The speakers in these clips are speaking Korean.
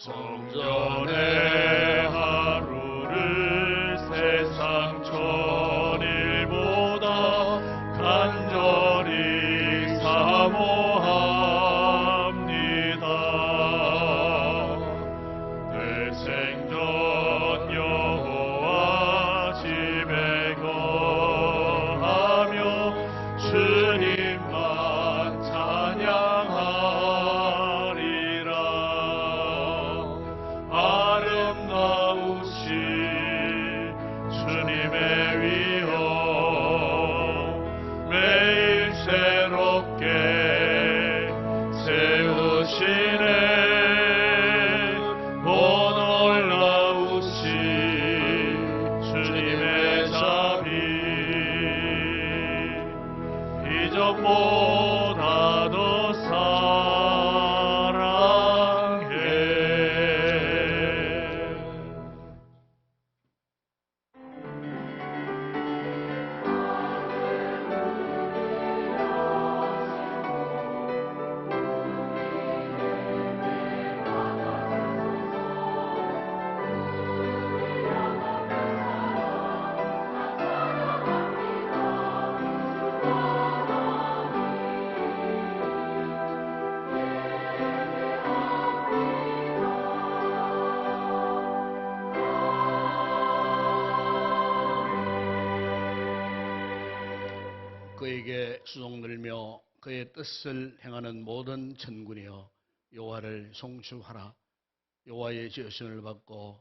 성전의 하루를 세상 천일보다 간절히 사모합니다. 내 생전 여호와 집에 거하며 주님만 찬양하리라. 아름다우신 주님의 위엄 매일 새롭게 세우시네. 오 놀라우신 주님의 자비 이전보다도 사랑해. 그에게 수종 들며 그의 뜻을 행하는 모든 천군이여 여호와를 송축하라. 여호와의 지으심을 받고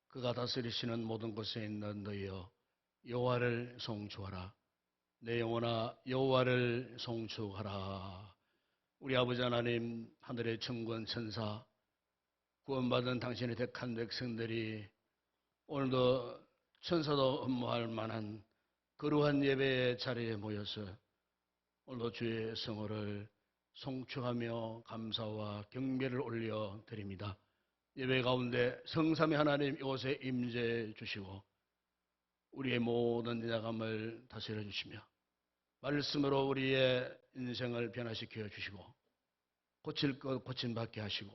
그가 다스리시는 모든 곳에 있는 너희여 여호와를 송축하라. 내 영혼아 여호와를 송축하라. 우리 아버지 하나님, 하늘의 천군 천사, 구원받은 당신의 택한 백성들이 오늘도 천사도 흠모할 만한 거룩한 예배의 자리에 모여서 오늘도 주의 성호를 송축하며 감사와 경배를 올려 드립니다. 예배 가운데 성삼위 하나님 이곳에 임재해 주시고 우리의 모든 야감을 다스려 주시며 말씀으로 우리의 인생을 변화시켜 주시고 고칠 것 고침받게 하시고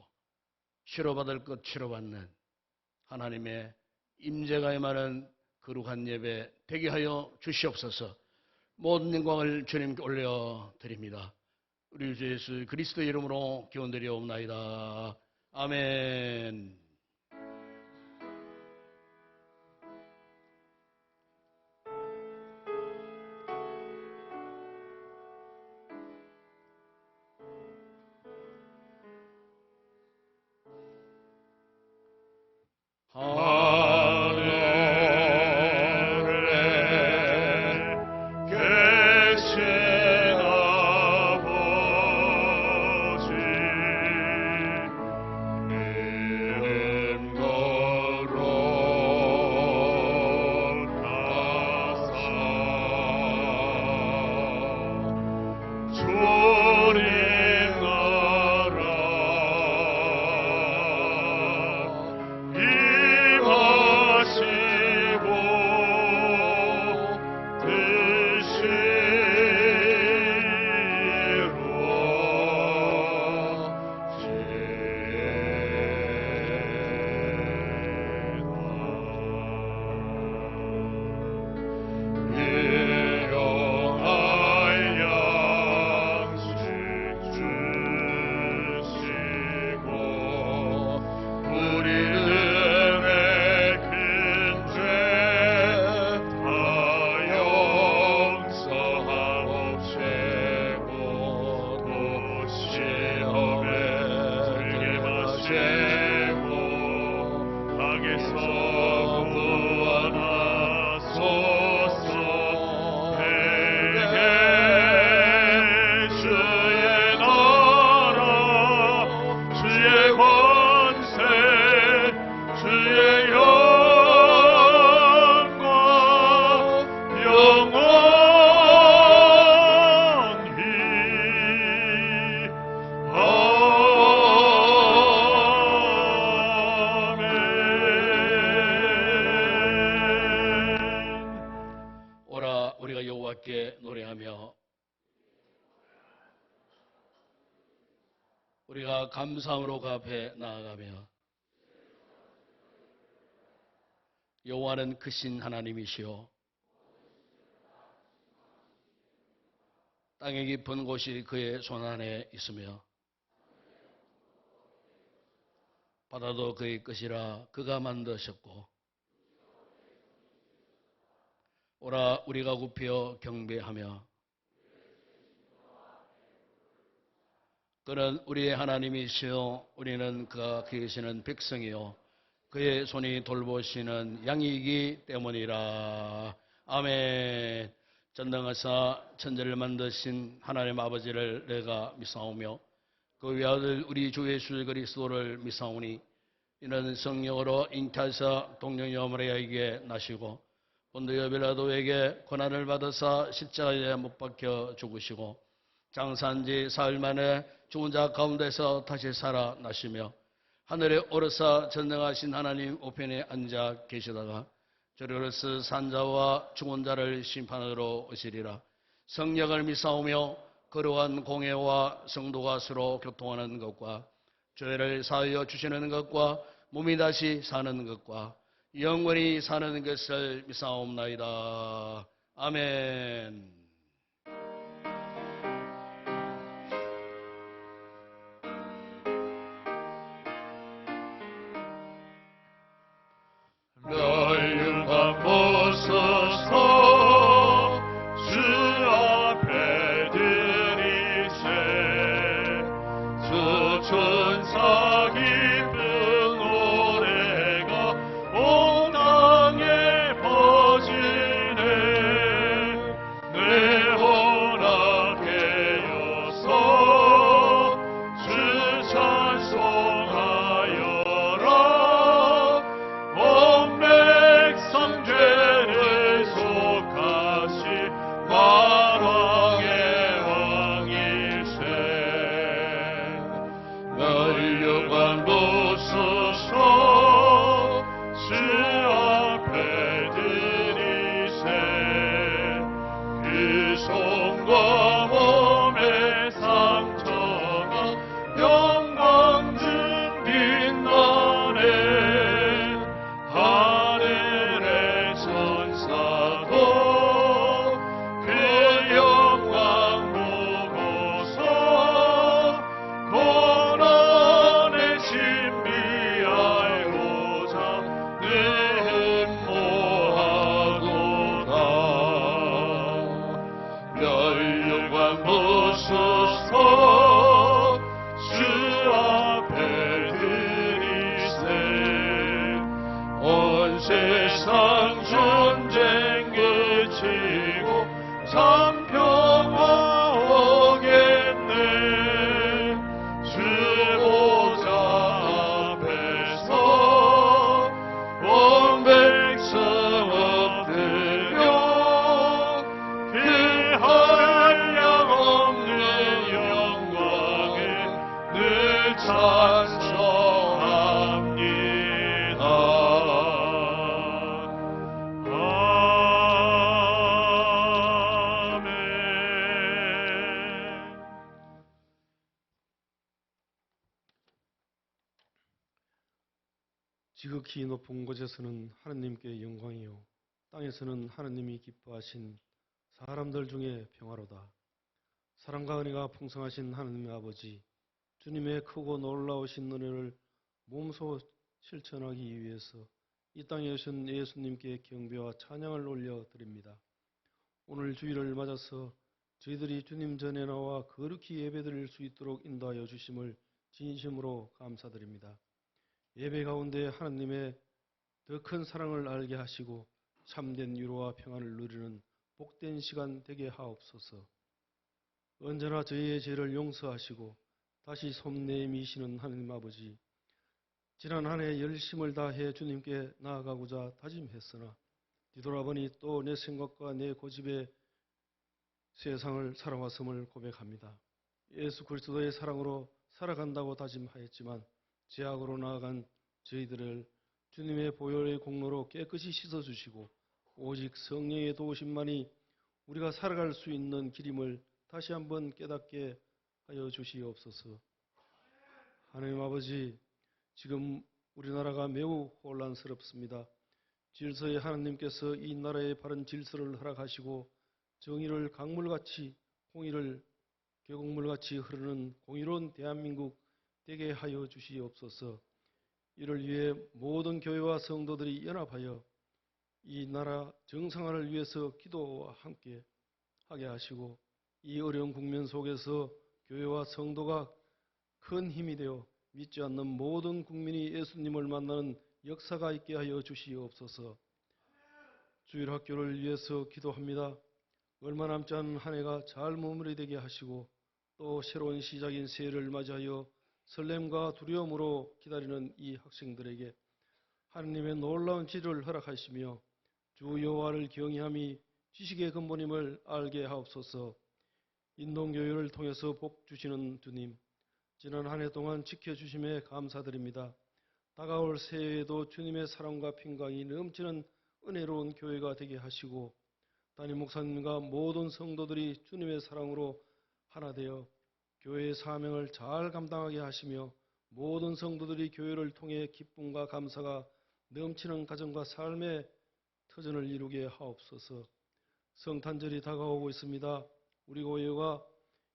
치료받을 것 치료받는 하나님의 임재가 임하는 거룩한 예배 되게 하여 주시옵소서. 모든 영광을 주님께 올려드립니다. 우리 주 예수 그리스도의 이름으로 기원드리옵나이다. 아멘. 여호와께 노래하며 우리가 감사함으로 그 앞에 나아가며 여호와는 크신 하나님이시요 땅의 깊은 곳이 그의 손안에 있으며 바다도 그의 것이라 그가 만드셨고 오라 우리가 굽혀 경배하며 그는 우리의 하나님이시요 우리는 그가 계시는 백성이요 그의 손이 돌보시는 양이기 때문이라. 아멘. 전능하사 천지를 만드신 하나님 아버지를 내가 믿사오며 그 외아들 우리 주 예수 그리스도를 믿사오니 이는 성령으로 잉태하사 동정녀 마리아에게 나시고 본디오 빌라도에게 고난을 받으사 십자가에 못 박혀 죽으시고 장사한 지 사흘 만에 죽은 자 가운데서 다시 살아나시며 하늘에 오르사 전능하신 하나님 우편에 앉아 계시다가 저리로서 산자와 죽은 자를 심판하러 오시리라. 성령을 믿사오며 거룩한 공회와 성도가 서로 교통하는 것과 죄를 사하여 주시는 것과 몸이 다시 사는 것과 영원히 사는 것을 믿사옵나이다. 아멘. 멸류관 벗어서 주 앞에 들이세 주 천사 기쁜 노래가 온 땅에 퍼지네 내 허락하여서 주 찬송하여라 온 백성 죄를 속하시 만왕의 왕이세 멸류관 벗으소 주 앞에 들이세 그 손과 몸의 상처가 영광 준 빛나네 하늘의 천사도 그 영광 보고서 고난의 신비 알고자 늘 모하도다 멸류관 벗으소 주 앞에 들이세 온 세상 전쟁 그치고 참 평화 오겠네 주 보좌 앞에서 온 백성 엎드려 그 한량 없는 영광을 늘 찬송합니다. 아멘. 지극히 높은 곳에서는 하느님께 영광이요 땅에서는 하느님이 기뻐하신 사람들 중에 평화로다. 사랑과 은혜가 풍성하신 하느님의 아버지, 주님의 크고 놀라우신 은혜를 몸소 실천하기 위해서 이 땅에 오신 예수님께 경배와 찬양을 올려드립니다. 오늘 주일을 맞아서 저희들이 주님 전에 나와 거룩히 예배드릴 수 있도록 인도하여 주심을 진심으로 감사드립니다. 예배 가운데 하나님의 더 큰 사랑을 알게 하시고 참된 위로와 평안을 누리는 복된 시간 되게 하옵소서. 언제나 저희의 죄를 용서하시고 다시 솜내미시는 하나님 아버지, 지난 한 해 열심을 다해 주님께 나아가고자 다짐했으나 뒤돌아보니 또 내 생각과 내 고집에 세상을 살아왔음을 고백합니다. 예수 그리스도의 사랑으로 살아간다고 다짐하였지만 죄악으로 나아간 저희들을 주님의 보혈의 공로로 깨끗이 씻어주시고 오직 성령의 도우심만이 우리가 살아갈 수 있는 길임을 다시 한번 깨닫게 하여 주시옵소서. 하나님 아버지, 지금 우리나라가 매우 혼란스럽습니다. 질서의 하나님께서 이 나라의 바른 질서를 허락하시고 정의를 강물같이 공의를 계곡물같이 흐르는 공의로운 대한민국 되게 하여 주시옵소서. 이를 위해 모든 교회와 성도들이 연합하여 이 나라 정상화를 위해서 기도와 함께 하게 하시고 이 어려운 국면 속에서 교회와 성도가 큰 힘이 되어 믿지 않는 모든 국민이 예수님을 만나는 역사가 있게 하여 주시옵소서. 주일 학교를 위해서 기도합니다. 얼마 남지 않은 한 해가 잘 마무리되게 하시고 또 새로운 시작인 새해를 맞이하여 설렘과 두려움으로 기다리는 이 학생들에게 하느님의 놀라운 지혜를 허락하시며 주 여호와를 경외함이 지식의 근본임을 알게 하옵소서. 인동교회를 통해서 복 주시는 주님, 지난 한 해 동안 지켜주심에 감사드립니다. 다가올 새해에도 주님의 사랑과 평강이 넘치는 은혜로운 교회가 되게 하시고 담임 목사님과 모든 성도들이 주님의 사랑으로 하나 되어 교회의 사명을 잘 감당하게 하시며 모든 성도들이 교회를 통해 기쁨과 감사가 넘치는 가정과 삶의 터전을 이루게 하옵소서. 성탄절이 다가오고 있습니다. 우리 교회가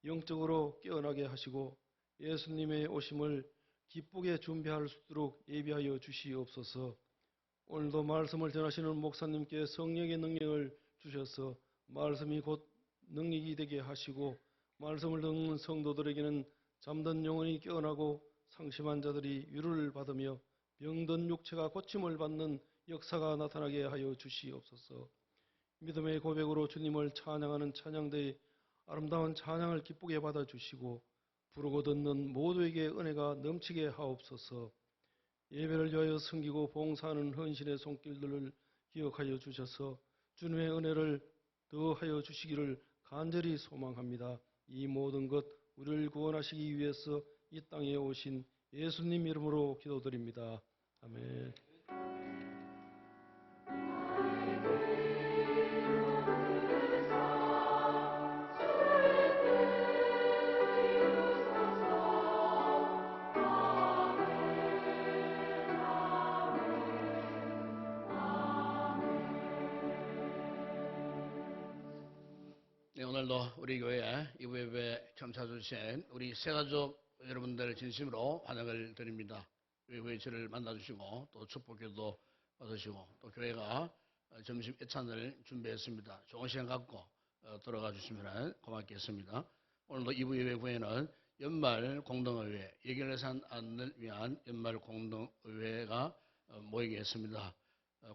영적으로 깨어나게 하시고 예수님의 오심을 기쁘게 준비할 수 있도록 예비하여 주시옵소서. 오늘도 말씀을 전하시는 목사님께 성령의 능력을 주셔서 말씀이 곧 능력이 되게 하시고 말씀을 듣는 성도들에게는 잠든 영혼이 깨어나고 상심한 자들이 위로를 받으며 병든 육체가 고침을 받는 역사가 나타나게 하여 주시옵소서. 믿음의 고백으로 주님을 찬양하는 찬양대의 아름다운 찬양을 기쁘게 받아주시고 부르고 듣는 모두에게 은혜가 넘치게 하옵소서. 예배를 위하여 섬기고 봉사하는 헌신의 손길들을 기억하여 주셔서 주님의 은혜를 더하여 주시기를 간절히 소망합니다. 이 모든 것 우리를 구원하시기 위해서 이 땅에 오신 예수님 이름으로 기도드립니다. 아멘. 네, 오늘도 우리 교회 이부 예배 처음 찾아주신 우리 새가족 여러분들 진심으로 환영을 드립니다. 우리 교회 저를 만나주시고 또 축복기도 받으시고 또 교회가 점심 예찬을 준비했습니다. 좋은 시간 갖고 들어가 주시면 고맙겠습니다. 오늘도 이부 예배 후에는 연말 공동의회 예결예산 안을 위한 연말 공동의회가 모이겠습니다.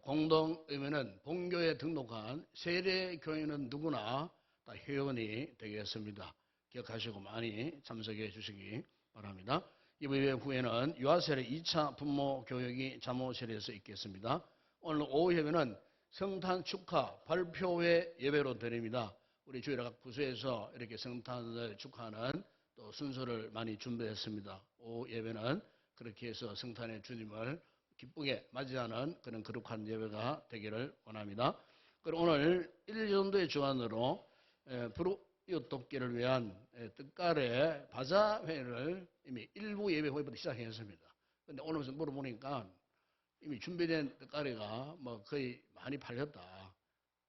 공동의회는 본교에 등록한 세례교인은 누구나 다 회원이 되겠습니다. 기억하시고 많이 참석해 주시기 바랍니다. 이번 예배 후에는 유아세례 2차 부모 교육이 잠옷실에서 있겠습니다. 오늘 오후 예배는 성탄 축하 발표회 예배로 드립니다. 우리 주일 각 부서에서 이렇게 성탄을 축하하는 또 순서를 많이 준비했습니다. 오후 예배는 그렇게 해서 성탄의 주님을 기쁘게 맞이하는 그런 거룩한 예배가 되기를 원합니다. 그리고 오늘 1년도의 주안으로 불우이웃 돕기를 위한 뜻가래 바자회를 이미 일부 예배 후에부터 시작했습니다. 그런데 오늘 물어보니까 이미 준비된 뜻가래가 뭐 거의 많이 팔렸다.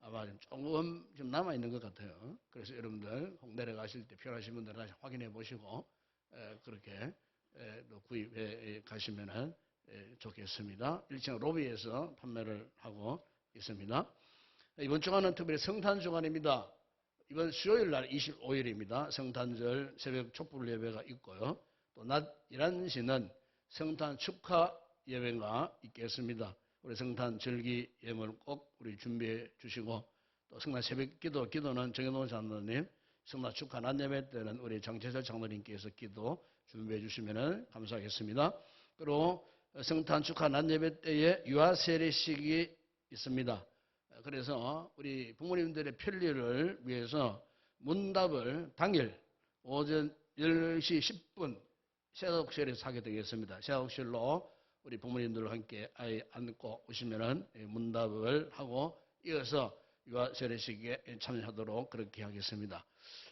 아마 조금 좀 남아있는 것 같아요. 그래서 여러분들 혹 내려가실 때 필요하신 분들 다시 확인해 보시고 그렇게 또 구입해 가시면 좋겠습니다. 1층 로비에서 판매를 하고 있습니다. 이번 주간은 특별히 성탄 주간입니다. 이번 수요일 날 25일입니다. 성탄절 새벽 촛불 예배가 있고요. 또 낮 11시는 성탄 축하 예배가 있겠습니다. 우리 성탄 절기 예물 꼭 우리 준비해 주시고 또 성탄 새벽 기도는 정현동 장로님, 성탄 축하 낮 예배 때는 우리 장채철 장로님께서 기도 준비해 주시면 감사하겠습니다. 그리고 성탄 축하 낮 예배 때에 유아세례식이 있습니다. 그래서 우리 부모님들의 편리를 위해서 문답을 당일 오전 10시 10분 새학실에서 하게 되겠습니다. 새학실로 우리 부모님들과 함께 아이 안고 오시면은 문답을 하고 이어서 유아세례식에 참여하도록 그렇게 하겠습니다.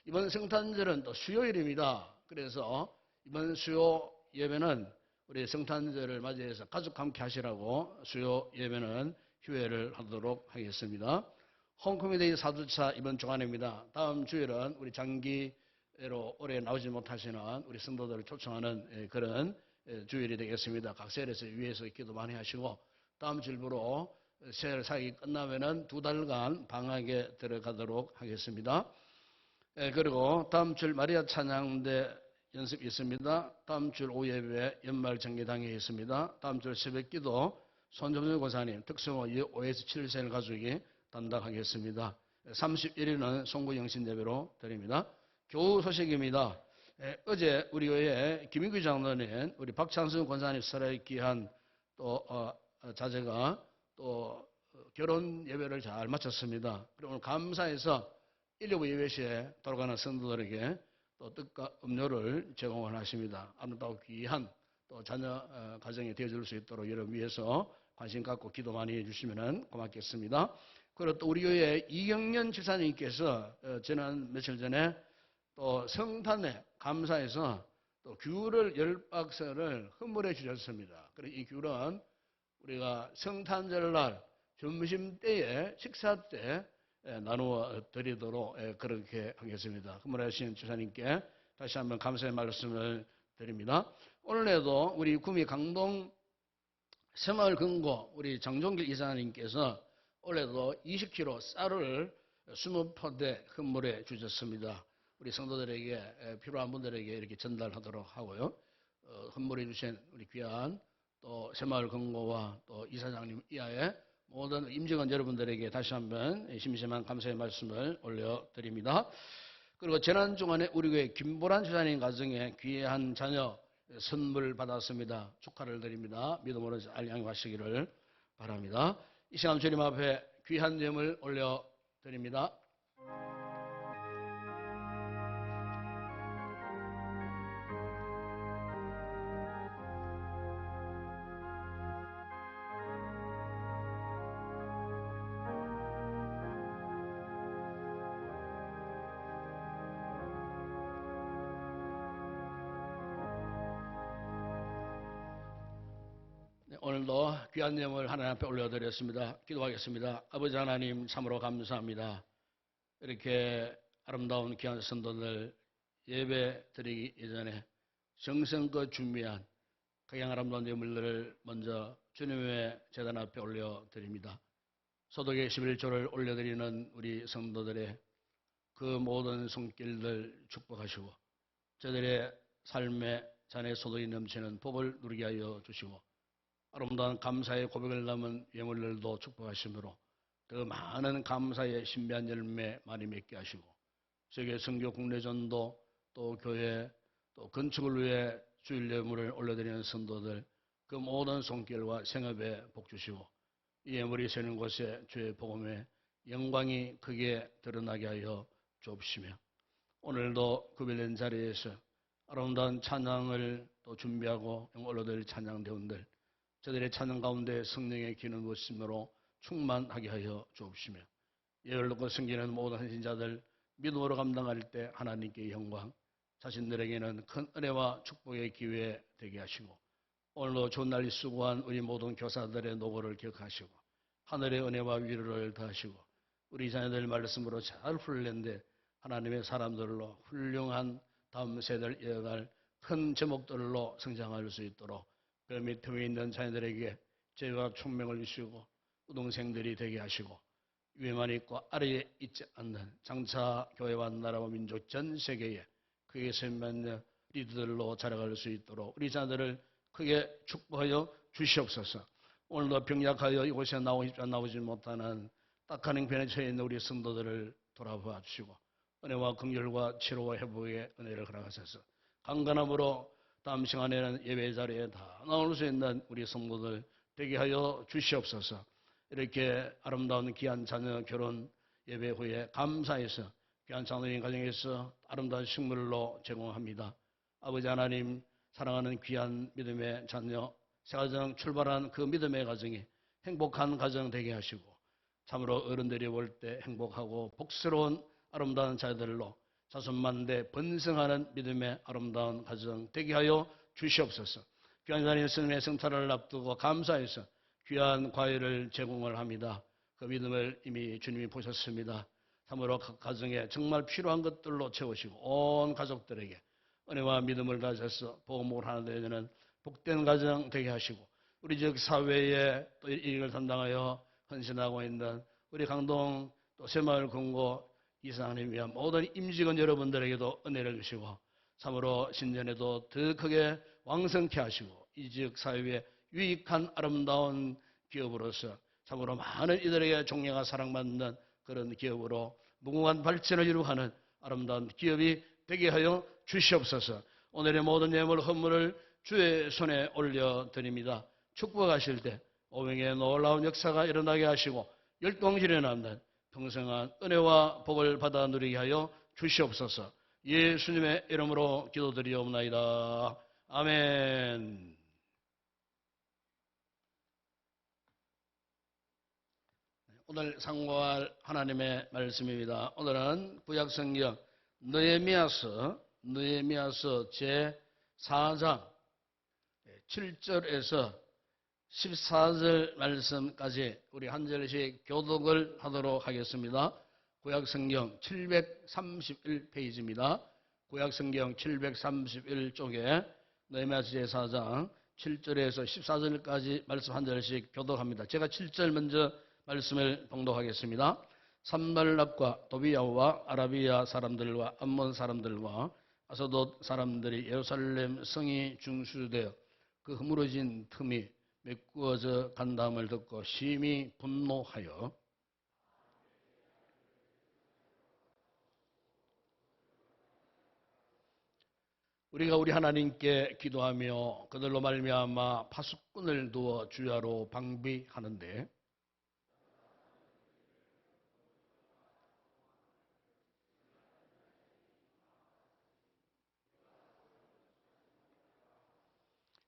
이번 성탄절은 또 수요일입니다. 그래서 이번 수요 예배는 우리 성탄절을 맞이해서 가족 함께 하시라고 수요 예배는 휴회를 하도록 하겠습니다. 홈커뮤니티 4주차 이번 주간입니다. 다음 주일은 우리 장기로 올해 나오지 못하시는 우리 성도들을 초청하는 그런 주일이 되겠습니다. 각 셀에서 위에서 기도 많이 하시고 다음 주일부로 셀 사역이 끝나면은 2달간 방학에 들어가도록 하겠습니다. 그리고 다음 주 마리아 찬양대 연습이 있습니다. 다음 주 오예배 연말 정기당이 있습니다. 다음 주 새벽기도 손정준 고사님 특성호 5에서 7세 가족이 담당하겠습니다. 31일은 송구영신 예배로 드립니다. 교우 소식입니다. 어제 우리 교회 김인규 장로님, 우리 박찬수 권사님 살아있 귀한 또 자제가 또 결혼 예배를 잘 마쳤습니다. 그리고 오늘 감사해서 119 예배 시에 돌아가는 성도들에게 또 떡과 음료를 제공을 하십니다. 아름다운 귀한 또 자녀 가정이 되어줄 수 있도록 여러분 위해서 관심 갖고 기도 많이 해주시면 고맙겠습니다. 그리고 또 우리 교회 이경년 집사님께서 지난 며칠 전에 또 성탄에 감사해서 또 귤을 10박스를 선물해 주셨습니다. 그래서 이 귤은 우리가 성탄절날 점심때에 식사 때 나누어 드리도록 그렇게 하겠습니다. 선물해 주신 집사님께 다시 한번 감사의 말씀을 드립니다. 오늘에도 우리 구미 강동 새마을 금고 우리 장종길 이사님께서 올해도 20kg 쌀을 20포대 선물해 주셨습니다. 우리 성도들에게 필요한 분들에게 이렇게 전달하도록 하고요. 선물해 주신 우리 귀한 또 새마을 금고와 또 이사장님 이하의 모든 임직원 여러분들에게 다시 한번 심심한 감사의 말씀을 올려드립니다. 그리고 지난 주간에 우리 교회 김보란 주사님 가정에 귀한 자녀 선물 받았습니다. 축하를 드립니다. 믿음으로 안양하시기를 바랍니다. 이 시간 주님 앞에 귀한 예물 올려드립니다. 오늘도 귀한 예물 하나님 앞에 올려드렸습니다. 기도하겠습니다. 아버지 하나님 참으로 감사합니다. 이렇게 아름다운 귀한 성도들 예배 드리기 이전에 정성껏 준비한 가장 아름다운 예물들을 먼저 주님의 제단 앞에 올려드립니다. 소득의 11조를 올려드리는 우리 성도들의 그 모든 손길들 축복하시고 저들의 삶의 잔의 소득이 넘치는 복을 누리게 하여 주시고 아름다운 감사의 고백을 담은 예물들도 축복하시므로 더 많은 감사의 신비한 열매 많이 맺게 하시고 세계 선교 국내전도 또 교회 또 건축을 위해 주일 예물을 올려드리는 성도들 그 모든 손길과 생업에 복 주시고 이 예물이 세는 곳에 주의 복음의 영광이 크게 드러나게 하여 주옵시며 오늘도 구별된 자리에서 아름다운 찬양을 또 준비하고 올려드릴 찬양대원들 저들의 찬양 가운데 성령의 기는 부으심으로 충만하게 하여 주옵시며 예언롭고 섬기는 모든 헌신자들 믿음으로 감당할 때 하나님께 영광 자신들에게는 큰 은혜와 축복의 기회 되게 하시고 오늘도 좋은 날이 수고한 우리 모든 교사들의 노고를 기억하시고 하늘의 은혜와 위로를 더하시고 우리 자녀들 말씀으로 잘 훈련돼 하나님의 사람들로 훌륭한 다음 세대를 이어갈 큰 제목들로 성장할 수 있도록 그 밑에 있는 자녀들에게 죄와 총명을 주시고 우동생들이 되게 하시고 위에만 있고 아래에 있지 않는 장차 교회와 나라와 민족 전 세계에 크게 세면여 리더들로 자라갈 수 있도록 우리 자녀들을 크게 축복하여 주시옵소서. 오늘도 병약하여 이곳에 나오지 못하는 딱한 형편에 처해 있는 우리 성도들을 돌아봐 주시고 은혜와 긍휼과 치료와 회복의 은혜를 허락하셔서 강건함으로 다음 시간에는 예배 자리에 다 나올 수 있는 우리 성도들 되게 하여 주시옵소서. 이렇게 아름다운 귀한 자녀 결혼 예배 후에 감사해서 귀한 장로님 가정에서 아름다운 식물로 제공합니다. 아버지 하나님 사랑하는 귀한 믿음의 자녀 새가정 출발한 그 믿음의 가정이 행복한 가정 되게 하시고 참으로 어른들이 볼 때 행복하고 복스러운 아름다운 자녀들로 자손만대 번성하는 믿음의 아름다운 가정 되게 하여 주시옵소서. 귀한 자녀 스님의 성탄을 앞두고 감사해서 귀한 과일을 제공을 합니다. 그 믿음을 이미 주님이 보셨습니다. 참으로 각 가정에 정말 필요한 것들로 채우시고 온 가족들에게 은혜와 믿음을 가져서 복음을 하는 데에는 복된 가정 되게 하시고 우리 지역 사회에 또 이 일을 담당하여 헌신하고 있는 우리 강동 또 새마을 금고 이사장님 위한 모든 임직원 여러분들에게도 은혜를 주시고 참으로 신년에도 더 크게 왕성케 하시고 이 지역 사회에 유익한 아름다운 기업으로서 참으로 많은 이들에게 존경과 사랑받는 그런 기업으로 무궁한 발전을 이루어가는 아름다운 기업이 되게 하여 주시옵소서. 오늘의 모든 예물 헌물을 주의 손에 올려드립니다. 축복하실 때 오병의 놀라운 역사가 일어나게 하시고 열동실에 남는 평생한 은혜와 복을 받아 누리게 하여 주시옵소서. 예수님의 이름으로 기도드리옵나이다. 아멘. 오늘 상고할 하나님의 말씀입니다. 오늘은 구약성경 느헤미야서 제4장 7절에서 14절 말씀까지 우리 한 절씩 교독을 하도록 하겠습니다. 구약성경 731페이지입니다. 구약성경 731쪽에 느헤미야서 제4장 7절에서 14절까지 말씀 한 절씩 교독합니다. 제가 7절 먼저 말씀을 봉독하겠습니다. 산발락과 도비야와 아라비아 사람들과 암몬 사람들과 아스돗 사람들이 예루살렘 성이 중수되어 그 허물어진 틈이 메꾸어져 간다음을 듣고 심히 분노하여 우리가 우리 하나님께 기도하며 그들로 말미암아 파수꾼을 두어 주야로 방비하는데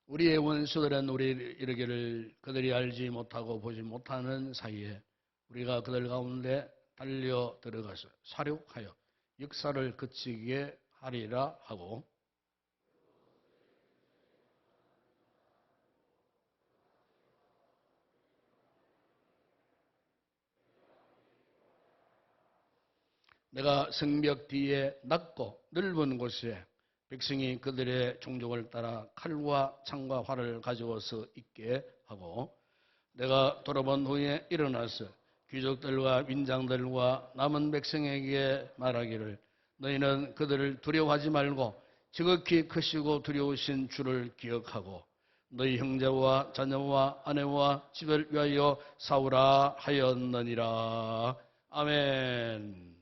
우리의 원수들은 우리를 이르기를 그들이 알지 못하고 보지 못하는 사이에 우리가 그들 가운데 달려 들어가서 사륙하여 역사를 그치게 하리라 하고 내가 성벽 뒤에 낮고 넓은 곳에 백성이 그들의 종족을 따라 칼과 창과 활을 가져와서 있게 하고 내가 돌아본 후에 일어나서 귀족들과 민장들과 남은 백성에게 말하기를 너희는 그들을 두려워하지 말고 지극히 크시고 두려우신 주를 기억하고 너희 형제와 자녀와 아내와 집을 위하여 싸우라 하였느니라. 아멘.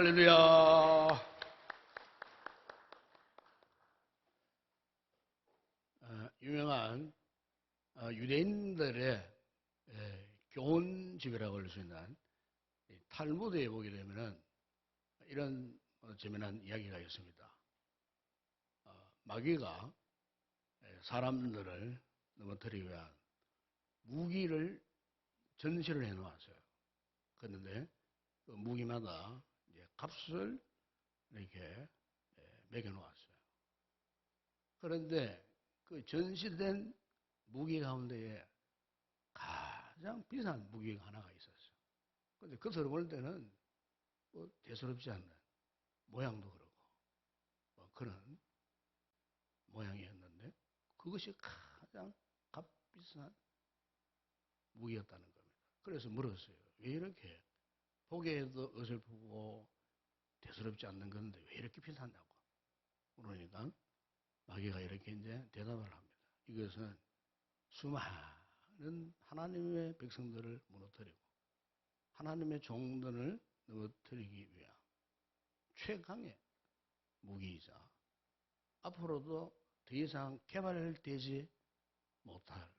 할렐루야. 유명한 유대인들의 교훈집이라고 할 수 있는 탈무드에 보게 되면은 이런 재미난 이야기가 있습니다. 마귀가 사람들을 넘어뜨리기 위한 무기를 전시를 해 놓았어요. 그런데 그 무기마다 이제 값을 이렇게 매겨 놓았어요. 그런데 그 전시된 무기 가운데에 가장 비싼 무기가 하나가 있었어요. 그런데 겉으로 볼 때는 뭐 대수롭지 않는 모양도 그렇고 뭐 그런 모양이었는데 그것이 가장 값비싼 무기였다는 겁니다. 그래서 물었어요. 왜 이렇게 보기에도 어설프고 대수롭지 않는 건데 왜 이렇게 비싼다고? 그러니까 마귀가 이렇게 이제 대답을 합니다. 이것은 수많은 하나님의 백성들을 무너뜨리고 하나님의 종들을 넘어뜨리기 위한 최강의 무기이자 앞으로도 더 이상 개발되지 못할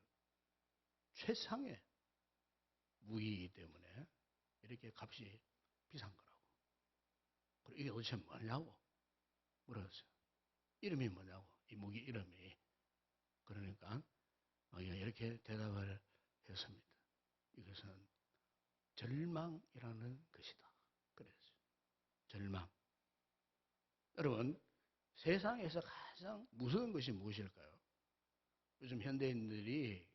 최상의 무기이기 때문에 이렇게 값이 비싼 거라고. 그리고 이게 도대체 뭐냐고 물었어요. 이름이 뭐냐고, 이 무기 이름이. 그러니까 이렇게 대답을 했습니다. 이것은 절망이라는 것이다. 그랬어요. 절망. 여러분, 세상에서 가장 무서운 것이 무엇일까요? 요즘 현대인들이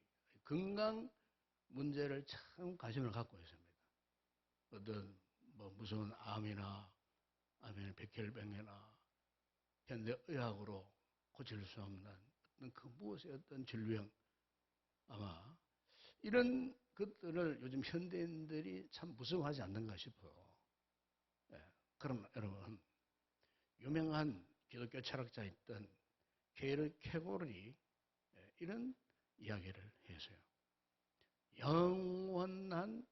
건강 문제를 참 관심을 갖고 있습니다. 어떤 뭐 무서운 암이나 아니면 백혈병이나 현대의학으로 고칠 수 없는 어떤 그 무엇의 어떤 질병, 아마 이런 것들을 요즘 현대인들이 참 무서워하지 않는가 싶어요. 그럼 여러분, 유명한 기독교 철학자였던 케르케고르이 이런 이야기를 했어요. 영원한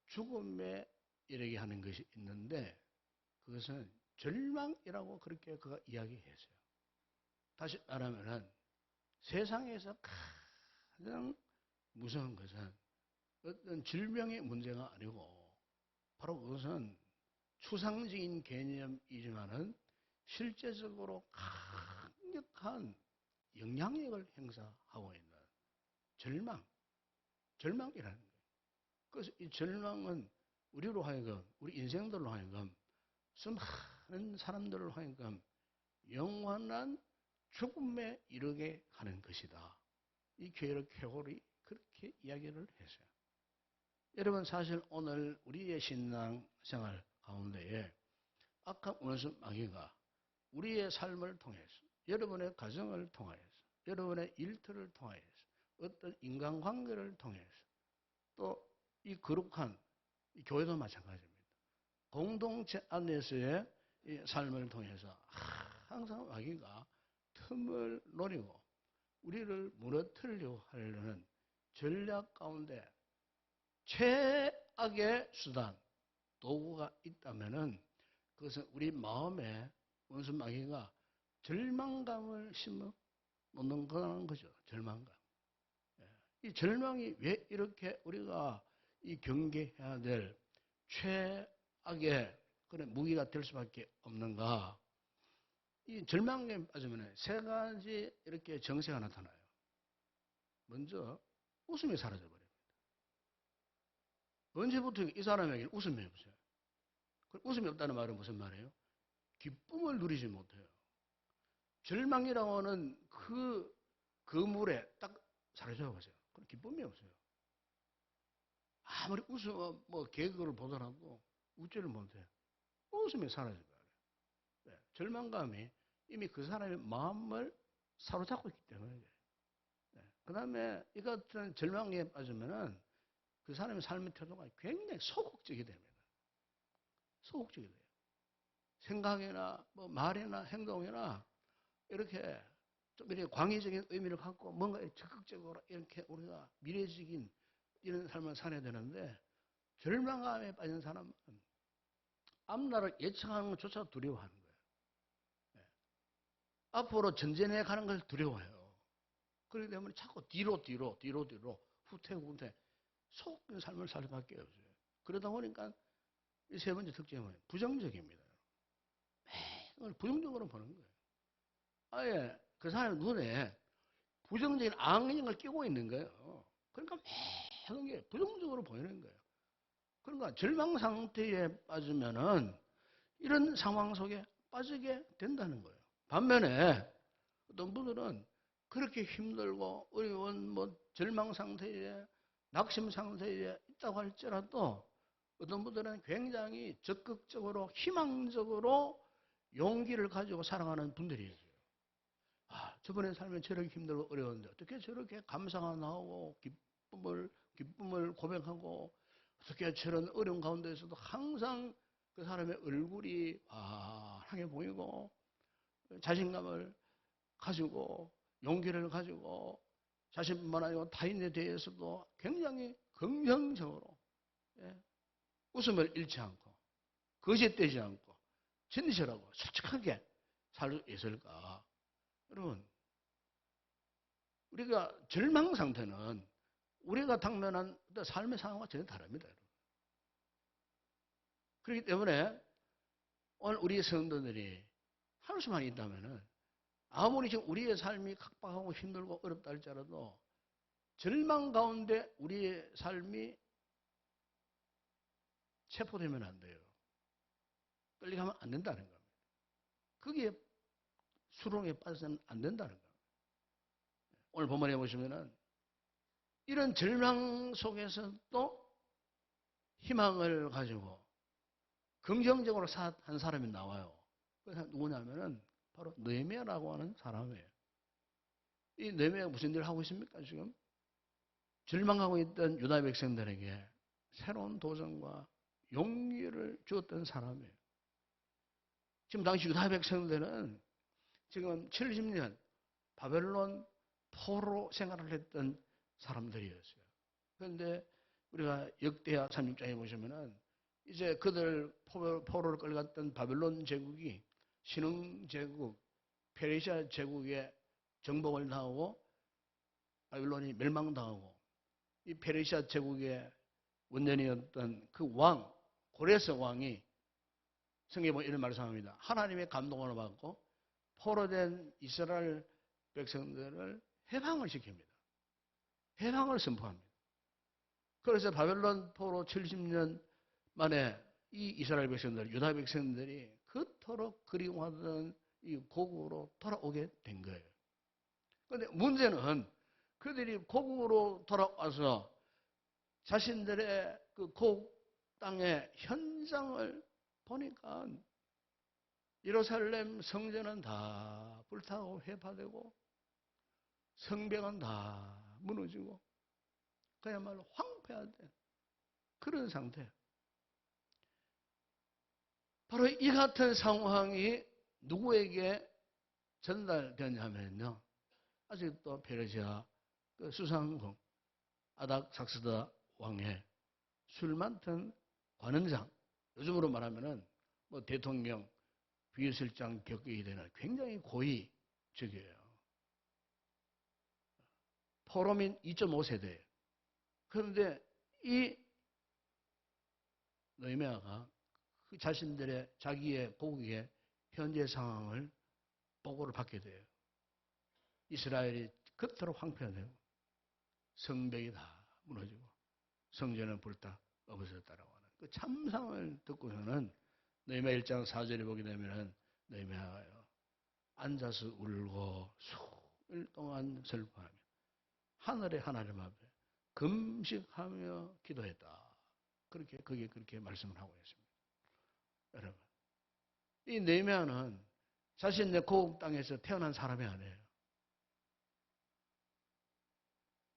죽음에 이르게 하는 것이 있는데 그것은 절망이라고 그렇게 그가 이야기했어요. 다시 말하면 세상에서 가장 무서운 것은 어떤 질병의 문제가 아니고 바로 그것은 추상적인 개념이지만은 실제적으로 강력한 영향력을 행사하고 있는 절망이라는 거예요. 그래서 이 절망은 우리로 하여금, 우리 인생들로 하여금, 수많은 사람들로 하여금 영원한 죽음에 이르게 하는 것이다. 이 케르케고르이 그렇게 이야기를 했어요. 여러분, 사실 오늘 우리의 신앙생활 가운데에 악한 원수 마귀가 우리의 삶을 통해서, 여러분의 가정을 통하여서, 여러분의 일터를 통하여서, 어떤 인간관계를 통해서, 또 이 거룩한 이 교회도 마찬가지입니다. 공동체 안에서의 이 삶을 통해서 항상 마귀가 틈을 노리고 우리를 무너뜨리려고 하려는 전략 가운데 최악의 수단, 도구가 있다면은 그것은 우리 마음에 원수 마귀가 절망감을 심어 놓는 거라는 거죠. 절망감. 이 절망이 왜 이렇게 우리가 이 경계해야 될 최악의 그런 무기가 될 수밖에 없는가? 이 절망에 빠지면 세 가지 이렇게 정세가 나타나요. 먼저 웃음이 사라져 버립니다. 언제부터 이 사람에게 웃음이 없어요? 웃음이 없다는 말은 무슨 말이에요? 기쁨을 누리지 못해요. 절망이라고 하는 그 그물에 딱 사라져 버려요. 그럼 기쁨이 없어요. 아무리 웃음, 뭐 개그를 보더라도 웃지를 못해요. 웃음이 사라져 버려요. 네, 절망감이 이미 그 사람의 마음을 사로잡고 있기 때문에 그래요. 네, 그 다음에 이 같은 절망에 빠지면은 그 사람의 삶의 태도가 굉장히 소극적이 됩니다. 소극적이 돼요. 생각이나 뭐 말이나 행동이나 이렇게 좀 이렇게 광의적인 의미를 갖고 뭔가 적극적으로 이렇게 우리가 미래적인 이런 삶을 살아야 되는데 절망감에 빠진 사람은 앞날을 예측하는 것조차 두려워하는 거예요. 예. 앞으로 전진해 가는 걸 두려워해요. 그렇기 때문에 자꾸 뒤로 후퇴 속인 삶을 살 수밖에 없어요. 그러다 보니까 이 세 번째 특징은 부정적입니다. 매일 부정적으로 보는 거예요. 아예 그 사람 눈에 부정적인 악령을 끼고 있는 거예요. 그러니까 매일 부정적으로 보이는 거예요. 그러니까 절망 상태에 빠지면은 이런 상황 속에 빠지게 된다는 거예요. 반면에 어떤 분들은 그렇게 힘들고 어려운 절망 상태에 낙심 상태에 있다고 할지라도 어떤 분들은 굉장히 적극적으로 희망적으로 용기를 가지고 살아가는 분들이 있어요. 아, 저번에 살면 저렇게 힘들고 어려운데 어떻게 저렇게 감사가 나오고 기쁨을 고백하고 어떻게 저런 어려운 가운데에서도 항상 그 사람의 얼굴이 환하게 보이고 자신감을 가지고 용기를 가지고 자신뿐만 아니고 타인에 대해서도 굉장히 긍정적으로 웃음을 잃지 않고 거짓되지 않고 진실하고 솔직하게 살 수 있을까? 여러분, 우리가 절망 상태는 우리가 당면한 삶의 상황과 전혀 다릅니다. 여러분. 그렇기 때문에 오늘 우리 성도들이 할 수만 있다면은 아무리 지금 우리의 삶이 각박하고 힘들고 어렵다 할지라도 절망 가운데 우리의 삶이 체포되면 안 돼요. 끌려가면 안 된다는 겁니다. 거기에 수렁에 빠져서는 안 된다는 겁니다. 오늘 본문에 보시면은 이런 절망 속에서도 희망을 가지고 긍정적으로 한 사람이 나와요. 그 사람 누구냐면은 바로 느헤미야라고 하는 사람이에요. 이 느헤미야가 무슨 일을 하고 있습니까? 지금 절망하고 있던 유다 백성들에게 새로운 도전과 용기를 주었던 사람이에요. 지금 당시 유다 백성들은 지금 70년 바벨론 포로 생활을 했던 사람들이었어요. 그런데 우리가 역대하 36장에 보시면은 이제 그들 포로를 끌어갔던 바벨론 제국이 신흥 제국, 페르시아 제국에 정복을 당하고 바벨론이 멸망당하고 이 페르시아 제국의 원년이었던 그 왕, 고레스 왕이 성경에 보면 이런 말씀합니다. 하나님의 감동을 받고 포로된 이스라엘 백성들을 해방을 시킵니다. 해방을 선포합니다. 그래서 바벨론 포로 70년 만에 이 이스라엘 백성들, 유다 백성들이 그토록 그리워하던 이 고국으로 돌아오게 된 거예요. 그런데 문제는 그들이 고국으로 돌아와서 자신들의 그 고국 땅의 현장을 보니까 예루살렘 성전은 다 불타고 회파되고 성벽은 다 무너지고 그야말로 황폐화된 그런 상태. 바로 이 같은 상황이 누구에게 전달되냐면요. 아직도 페르시아 그 수상궁 아닥삭스다 왕의 술 맡은 관원장, 요즘으로 말하면은 뭐 대통령 비서실장 격이 되는 굉장히 고위직이에요. 포로민 2.5세대. 그런데 이 느헤미야가 그 자신들의 자기의 고국의 현재 상황을 보고를 받게 돼요. 이스라엘이 그토록 황폐화되고 성벽이 다 무너지고 성전은 불타 없어졌다라고 하는 그 참상을 듣고서는 느헤미야 1장 4절에 보게 되면은 느헤미야가요 앉아서 울고 수일 동안 슬퍼하며 하늘의 하나님 앞에 금식하며 기도했다. 그렇게 말씀을 하고 있습니다. 여러분, 이 느헤미야는 자신의 고국 땅에서 태어난 사람이 아니에요.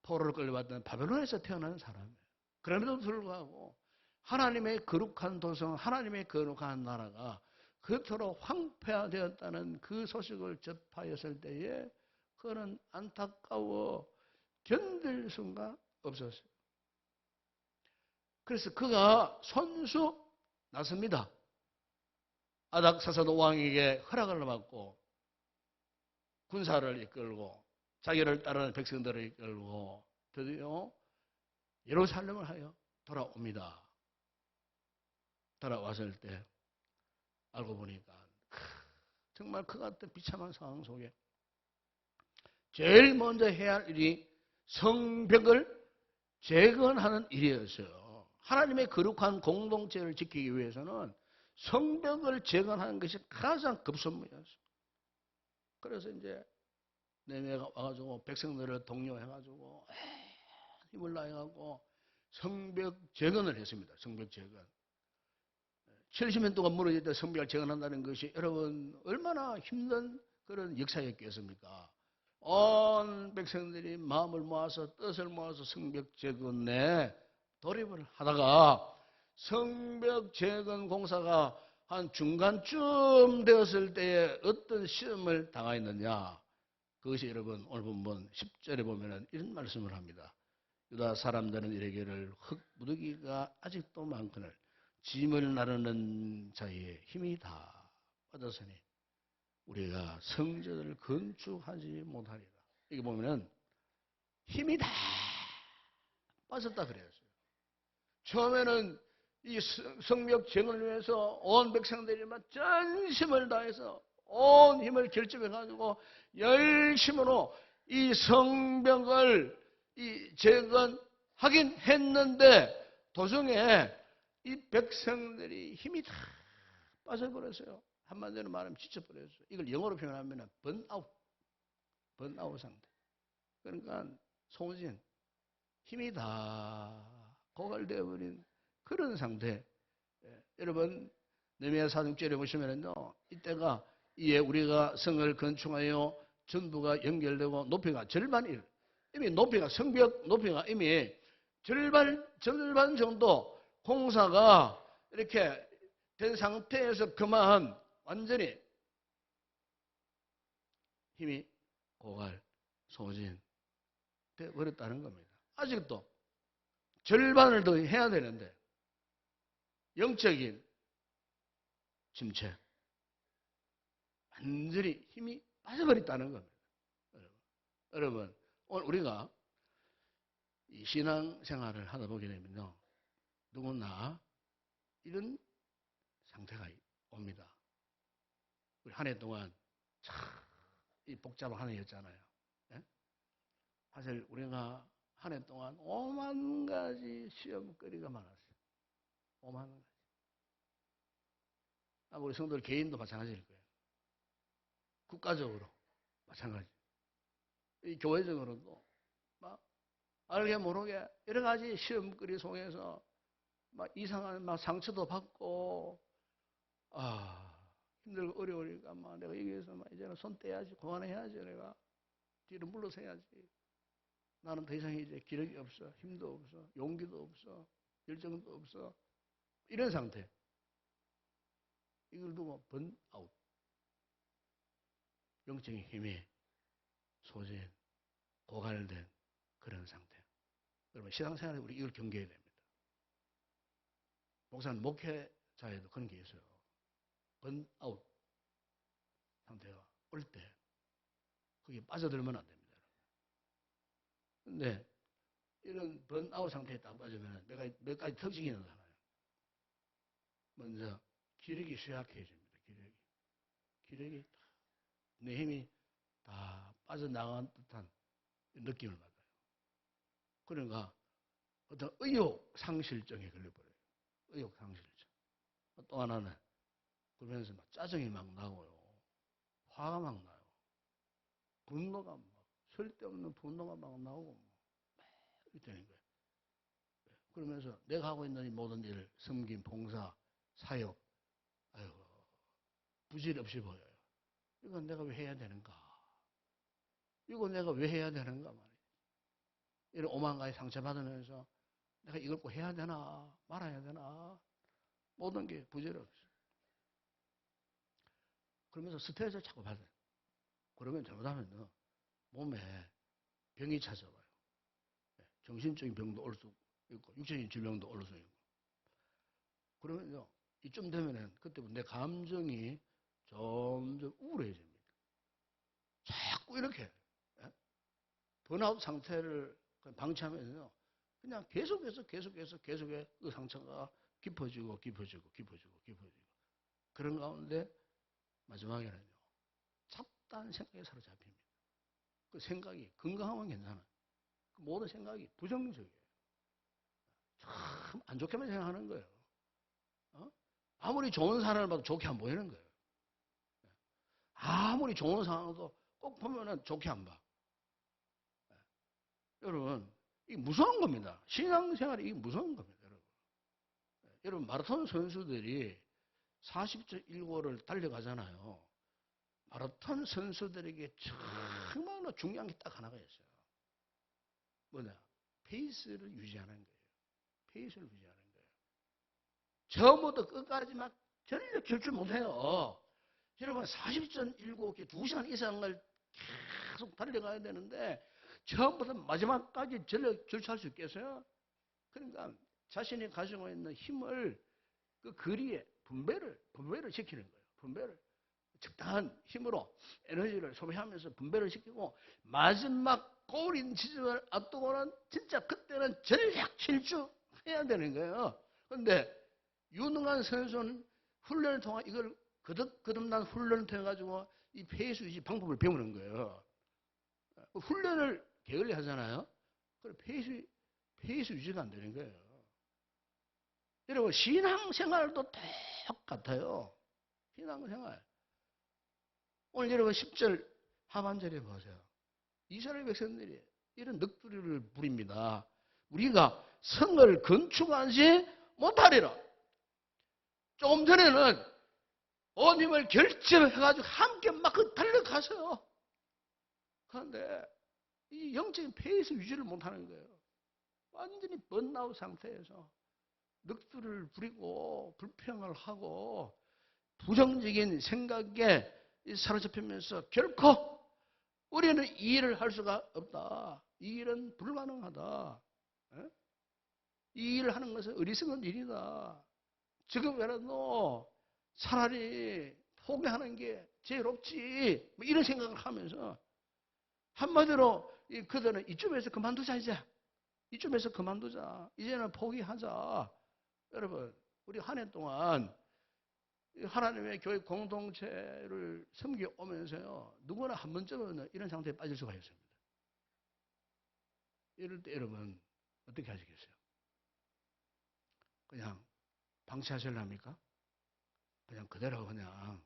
포로를 끌려왔던 바벨론에서 태어난 사람이에요. 그럼에도 불구하고 하나님의 거룩한 도성, 하나님의 거룩한 나라가 그토록 황폐화되었다는 그 소식을 접하였을 때에 그는 안타까워 견딜 수가 없었어요. 그래서 그가 손수 났습니다. 아닥사사도 왕에게 허락을 받고 군사를 이끌고 자기를 따르는 백성들을 이끌고 드디어 예루살렘을 하여 돌아옵니다. 돌아왔을 때 알고 보니까 정말 그 같은 비참한 상황 속에 제일 먼저 해야 할 일이 성벽을 재건하는 일이었어요. 하나님의 거룩한 공동체를 지키기 위해서는 성벽을 재건하는 것이 가장 급선무였어요. 그래서 이제 내내가 와가지고 백성들을 독려해가지고 힘을 다해가지고 성벽 재건을 했습니다. 성벽 재건. 70년 동안 무너졌던 성벽을 재건한다는 것이 여러분 얼마나 힘든 그런 역사였겠습니까? 온 백성들이 마음을 모아서 뜻을 모아서 성벽 재건에 돌입을 하다가 성벽 재건 공사가 한 중간쯤 되었을 때에 어떤 시험을 당하였느냐. 그것이 여러분 오늘 본문 10절에 보면 이런 말씀을 합니다. 유다 사람들은 이르기를 흙 무더기가 아직도 많거늘 짐을 나르는 자의 힘이 다 빠졌으니 우리가 성전을 건축하지 못하리라. 여기 보면은 힘이 다 빠졌다 그랬어요. 처음에는 이 성벽 재건을 위해서 온 백성들이 막 전심을 다해서 온 힘을 결집해가지고 열심으로 이 성벽을 재건하긴 했는데 도중에 이 백성들이 힘이 다 빠져버렸어요. 한마디로 말하면 지쳐버렸어요. 이걸 영어로 표현하면 번아웃 상태. 그러니까 소진, 힘이 다 고갈되어버린 그런 상태. 여러분 느헤미야 4장 6절에 보시면은요, 이때가 이에 우리가 성을 건축하여 전부가 연결되고 높이가 절반일. 이미 높이가 성벽 높이가 이미 절반 정도 공사가 이렇게 된 상태에서 그만 완전히 힘이 고갈 소진 돼 버렸다는 겁니다. 아직도 절반을 더 해야 되는데 영적인 침체 완전히 힘이 빠져버렸다는 겁니다. 여러분 오늘 우리가 이 신앙생활을 하다 보게 되면요, 누구나 이런 상태가 옵니다. 우리 한 해 동안 참 이 복잡한 한 해였잖아요. 예? 사실 우리가 한 해 동안 오만 가지 시험거리가 많았어요. 오만 가지. 우리 성도들 개인도 마찬가지일 거예요. 국가적으로 마찬가지. 이 교회적으로도 막 알게 모르게 여러 가지 시험거리 속에서 막 이상한 막 상처도 받고 힘들고 어려우니까 막 내가 여기에서 막 이제는 손 떼야지, 그만해야지, 내가 뒤로 물러서야지. 나는 더 이상 이제 기력이 없어, 힘도 없어, 용기도 없어, 열정도 없어. 이런 상태. 이걸 두고 번아웃. 영적인 힘이 소진, 고갈된 그런 상태. 여러분 신앙생활에 우리 이걸 경계해야 됩니다. 목사는 목회자에도 그런 게 있어요. 번아웃 상태가 올 때 거기에 빠져들면 안 됩니다. 근데 이런 번아웃 상태에 딱 빠지면 몇 가지 특징이 나타나요. 먼저 기력이 쇠약해집니다. 기력이 내 힘이 다 빠져나간 듯한 느낌을 받아요. 그러니까 어떤 의욕 상실증에 걸려버려요. 의욕 상실증. 또 하나는 그러면서 막 짜증이 막 나고요. 화가 막 나요. 분노가 막 쓸데없는 분노가 막 나오고 막 이렇게 되는 거예요. 그러면서 내가 하고 있는 이 모든 일, 섬김, 봉사, 사역, 부질없이 보여요. 이건 내가 왜 해야 되는가? 이거 내가 왜 해야 되는가 말이에요. 이런 오만 가지 상처받으면서 내가 이걸 꼭 해야 되나 말아야 되나 모든 게 부질없어요. 그러면서 스트레스를 자꾸 받아요. 그러면 잘못하면 몸에 병이 찾아와요. 정신적인 병도 올 수 있고 육체적인 질병도 올 수 있고. 그러면요 이쯤 되면은 그때부터 내 감정이 점점 우울해집니다. 자꾸 이렇게 번아웃 상태를 방치하면서 그냥 계속해서 그 상처가 깊어지고 그런 가운데 마지막에는요 잡다한 생각에 사로잡힙니다. 그 생각이 건강하면 괜찮아. 그 모든 생각이 부정적이에요. 참 안 좋게만 생각하는 거예요. 아무리 좋은 사람을 봐도 좋게 안 보이는 거예요. 아무리 좋은 상황도 꼭 보면은 좋게 안 봐. 여러분, 이게 무서운 겁니다. 신앙생활이 이게 무서운 겁니다, 여러분. 여러분, 마라톤 선수들이 40.19를 달려가잖아요. 마라톤 선수들에게 정말로 중요한 게 딱 하나가 있어요. 뭐냐? 페이스를 유지하는 거예요. 페이스를 유지하는 거예요. 처음부터 끝까지 막 전력 질주 못해요. 여러분 40.19 2시간 이상을 계속 달려가야 되는데 처음부터 마지막까지 전력 질주할 수 있겠어요? 그러니까 자신이 가지고 있는 힘을 그 거리에 분배를 시키는 거예요. 분배를 적당한 힘으로 에너지를 소비하면서 분배를 시키고 마지막 골인 지점을 앞두고는 진짜 그때는 전력 질주해야 되는 거예요. 그런데 유능한 선수는 훈련을 통해 이걸 거듭난 훈련을 통해 가지고 이 페이스 유지 방법을 배우는 거예요. 훈련을 게을리 하잖아요. 그럼 페이스 유지가 안 되는 거예요. 여러분 신앙생활도 똑같아요. 신앙생활. 오늘 여러분 10절 하반절에 보세요. 이스라엘 백성들이 이런 넋두리를 부립니다. 우리가 성을 건축하지 못하리라. 조금 전에는 온 힘을 결정해가지고 함께 막 달려가세요. 그런데 이 영적인 페이스 유지를 못하는 거예요. 완전히 번아웃 상태에서 넋두리를 부리고 불평을 하고 부정적인 생각에 사로잡히면서 결코 우리는 이 일을 할 수가 없다. 이 일은 불가능하다. 이 일을 하는 것은 어리석은 일이다. 지금이라도 차라리 포기하는 게 제일 없지. 뭐 이런 생각을 하면서 한마디로 그들은 이쯤에서 그만두자 이제. 이쯤에서 그만두자. 이제는 포기하자. 여러분 우리 한 해 동안 하나님의 교회 공동체를 섬겨오면서요. 누구나 한 번쯤은 이런 상태에 빠질 수가 있습니다. 이럴 때 여러분 어떻게 하시겠어요? 그냥 방치하실랍니까? 그냥 그대로 그냥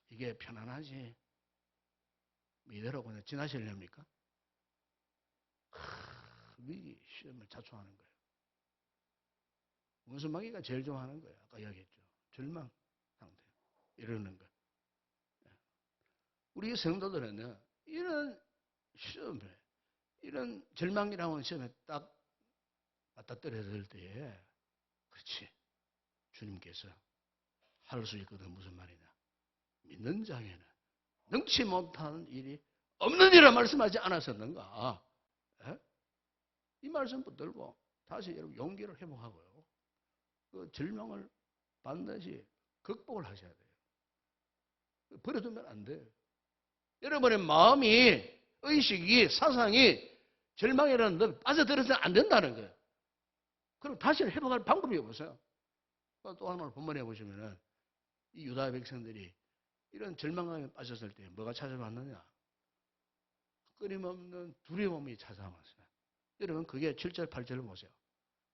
이게 편안하지 이대로 그냥 지나실랍니까? 위기 시험을 자초하는 거예요. 원수마귀가 제일 좋아하는 거예요. 아까 이야기했죠. 절망 상태 이러는 거. 우리 성도들은 이런 시험에 이런 절망이라는 시험에 딱 맞닥뜨려질 때에 그렇지 주님께서 할 수 있거든. 무슨 말이냐 믿는 자에는 능치 못하는 일이 없느니라 말씀하지 않았었는가. 이 말씀 붙들고 다시 여러분 용기를 회복하고요. 그 절망을 반드시 극복을 하셔야 돼요. 버려두면 안 돼요. 여러분의 마음이 의식이 사상이 절망이라는 데 빠져들어서는 안 된다는 거예요. 그럼 다시 회복할 방법이 없어요. 또 하나를 본문해 보시면은 이 유다 백성들이 이런 절망감에 빠졌을 때 뭐가 찾아왔느냐? 끊임없는 두려움이 찾아왔어요. 여러분 그게 7절 8절을 보세요.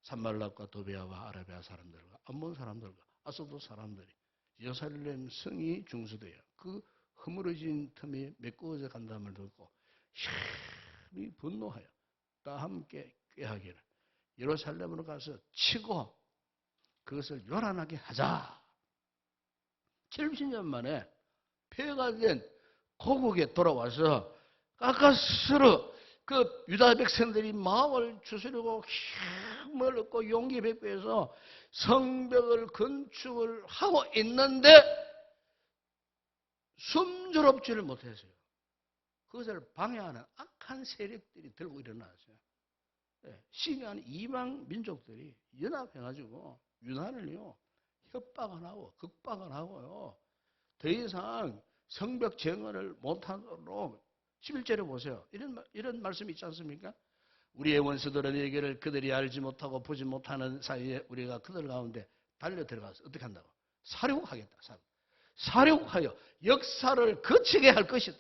산말락과 도베아와 아라비아 사람들과 암몬 사람들과 아소도 사람들이 예루살렘 성이 중수되어 그 허물어진 틈이 메꾸어져 간다음을 듣고 심히 분노하여 다 함께 꾀하기를 예루살렘으로 가서 치고 그것을 요란하게 하자. 70년 만에 폐허가 된 고국에 돌아와서 가까스로 그 유다 백성들이 마음을 추스르고 힘을 얻고 용기 백배해서 성벽을 건축을 하고 있는데 숨조롭지를 못했어요. 그것을 방해하는 악한 세력들이 들고 일어났어요. 심의하는 이방 민족들이 연합해가지고 유다를요 협박을 하고 극박을 하고요. 더 이상 성벽 정언을 못하도록 11절에 보세요. 이런 말씀이 있지 않습니까? 우리의 원수들은 얘기를 그들이 알지 못하고 보지 못하는 사이에 우리가 그들 가운데 달려 들어가서 어떻게 한다고? 살육하겠다. 살육하여 역사를 거치게 할 것이다.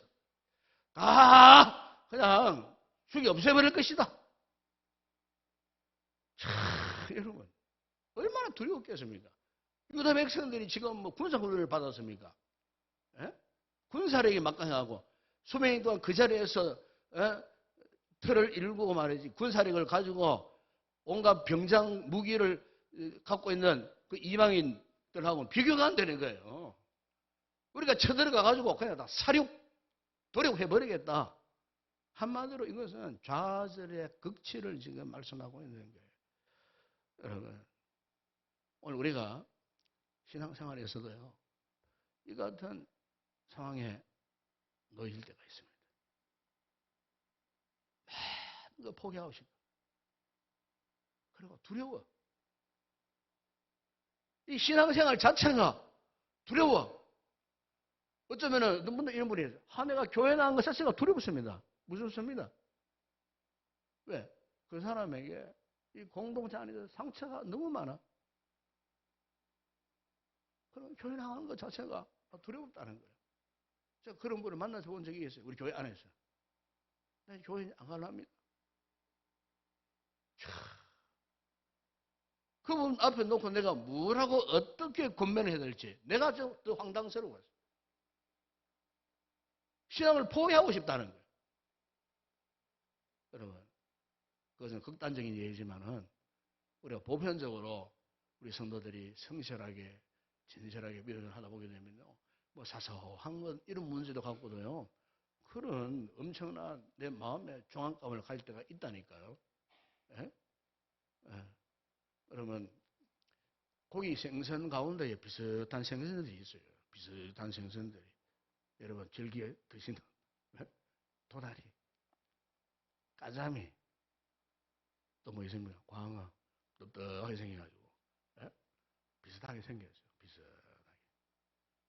다 그냥 죽여 없애버릴 것이다. 참, 여러분 얼마나 두려웠겠습니까? 유다 백성들이 지금 뭐 군사훈련을 받았습니까? 에? 군사력이 막강하고 수명이 동안 그 자리에서 틀을 일구고 말이지 군사력을 가지고 온갖 병장 무기를 갖고 있는 그 이방인들하고는 비교가 안 되는 거예요. 우리가 쳐들어가 가지고 그냥 다 도륙해버리겠다. 한마디로 이것은 좌절의 극치를 지금 말씀하고 있는 거예요. 여러분, 오늘 우리가 신앙생활에서도요, 이 같은 상황에 놓일 때가 있습니다. 이거 포기하고 싶어. 그리고 두려워. 이 신앙생활 자체가 두려워. 어쩌면은 이런 분이 내가 교회 나간 것 자체가 두렵습니다. 무섭습니다. 왜? 그 사람에게 이 공동체 안에서 상처가 너무 많아. 그럼 교회 나가는 것 자체가 두렵다는 거예요. 제가 그런 분을 만나서 본 적이 있어요. 우리 교회 안에서. 나 교회 안 가려합니다. 그분 앞에 놓고 내가 뭐라고 어떻게 권면을 해야 될지 내가 좀 더 황당스러워요. 신앙을 포기하고 싶다는 거예요. 여러분, 그것은 극단적인 예이지만은 우리가 보편적으로 우리 성도들이 성실하게 진실하게 믿음을 하다 보게 되면요, 뭐 사소한 것 이런 문제도 갖고도요, 그런 엄청난 내 마음의 중압감을 가질 때가 있다니까요. 예? 예. 여러분, 고기 생선 가운데에 비슷한 생선들이 있어요. 비슷한 생선들이. 여러분, 즐겨 드시는 도다리, 까자미, 또 뭐 있습니까? 광어, 떳떳하게 생겨가지고 비슷하게 생겼어요. 비슷하게.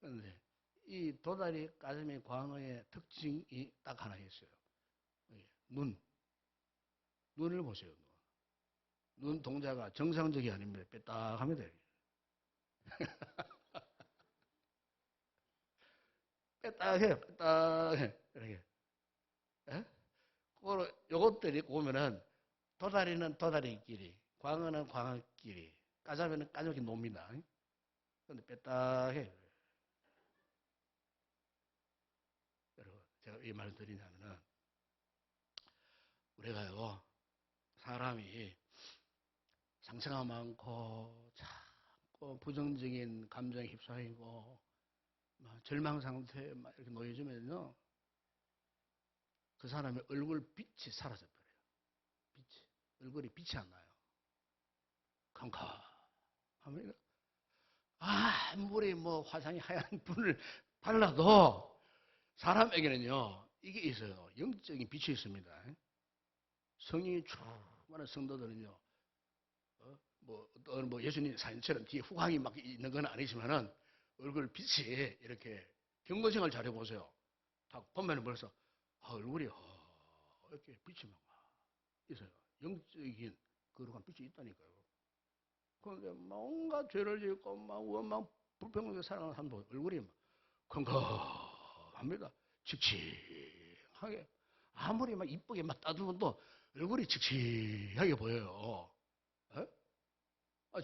그런데 이 도다리, 까자미, 광어의 특징이 딱 하나 있어요. 눈을 보세요. 눈 동자가 정상적이 아닙니다. 빼딱합니다. 빼딱해요. 빼딱해. 이렇게. 예? 요것들이 보면은 도다리는 도다리끼리, 광어는 광어끼리, 까자미는 까자미 놉니다. 그런데 빼딱해. 여러분, 제가 이 말을 드리냐면은 우리가요, 사람이 상처가 많고 자꾸 부정적인 감정에 휩싸이고 절망 상태에 막 이렇게 놓여지면요, 그 사람의 얼굴 빛이 사라져 버려요. 얼굴이 빛이 안 나요. 캄캄합니다. 아무리 뭐 화장이 하얀 분을 발라도 사람에게는요, 이게 있어요. 영적인 빛이 있습니다. 성령이 충만한 성도들은요, 뭐 예수님 사진처럼 뒤에 후광이 막 있는 건 아니지만은 얼굴 빛이 이렇게 경건생활 잘해보세요. 딱 보면은 벌써 얼굴이 이렇게 빛이 막 있어요. 영적인 거룩한 빛이 있다니까요. 그런데 뭔가 죄를 짓고 막 원망 불평하게 살아가는 사람도 얼굴이 막 건강합니다. 칙칙하게. 아무리 막 이쁘게 막 따두면 또 얼굴이 칙칙하게 보여요.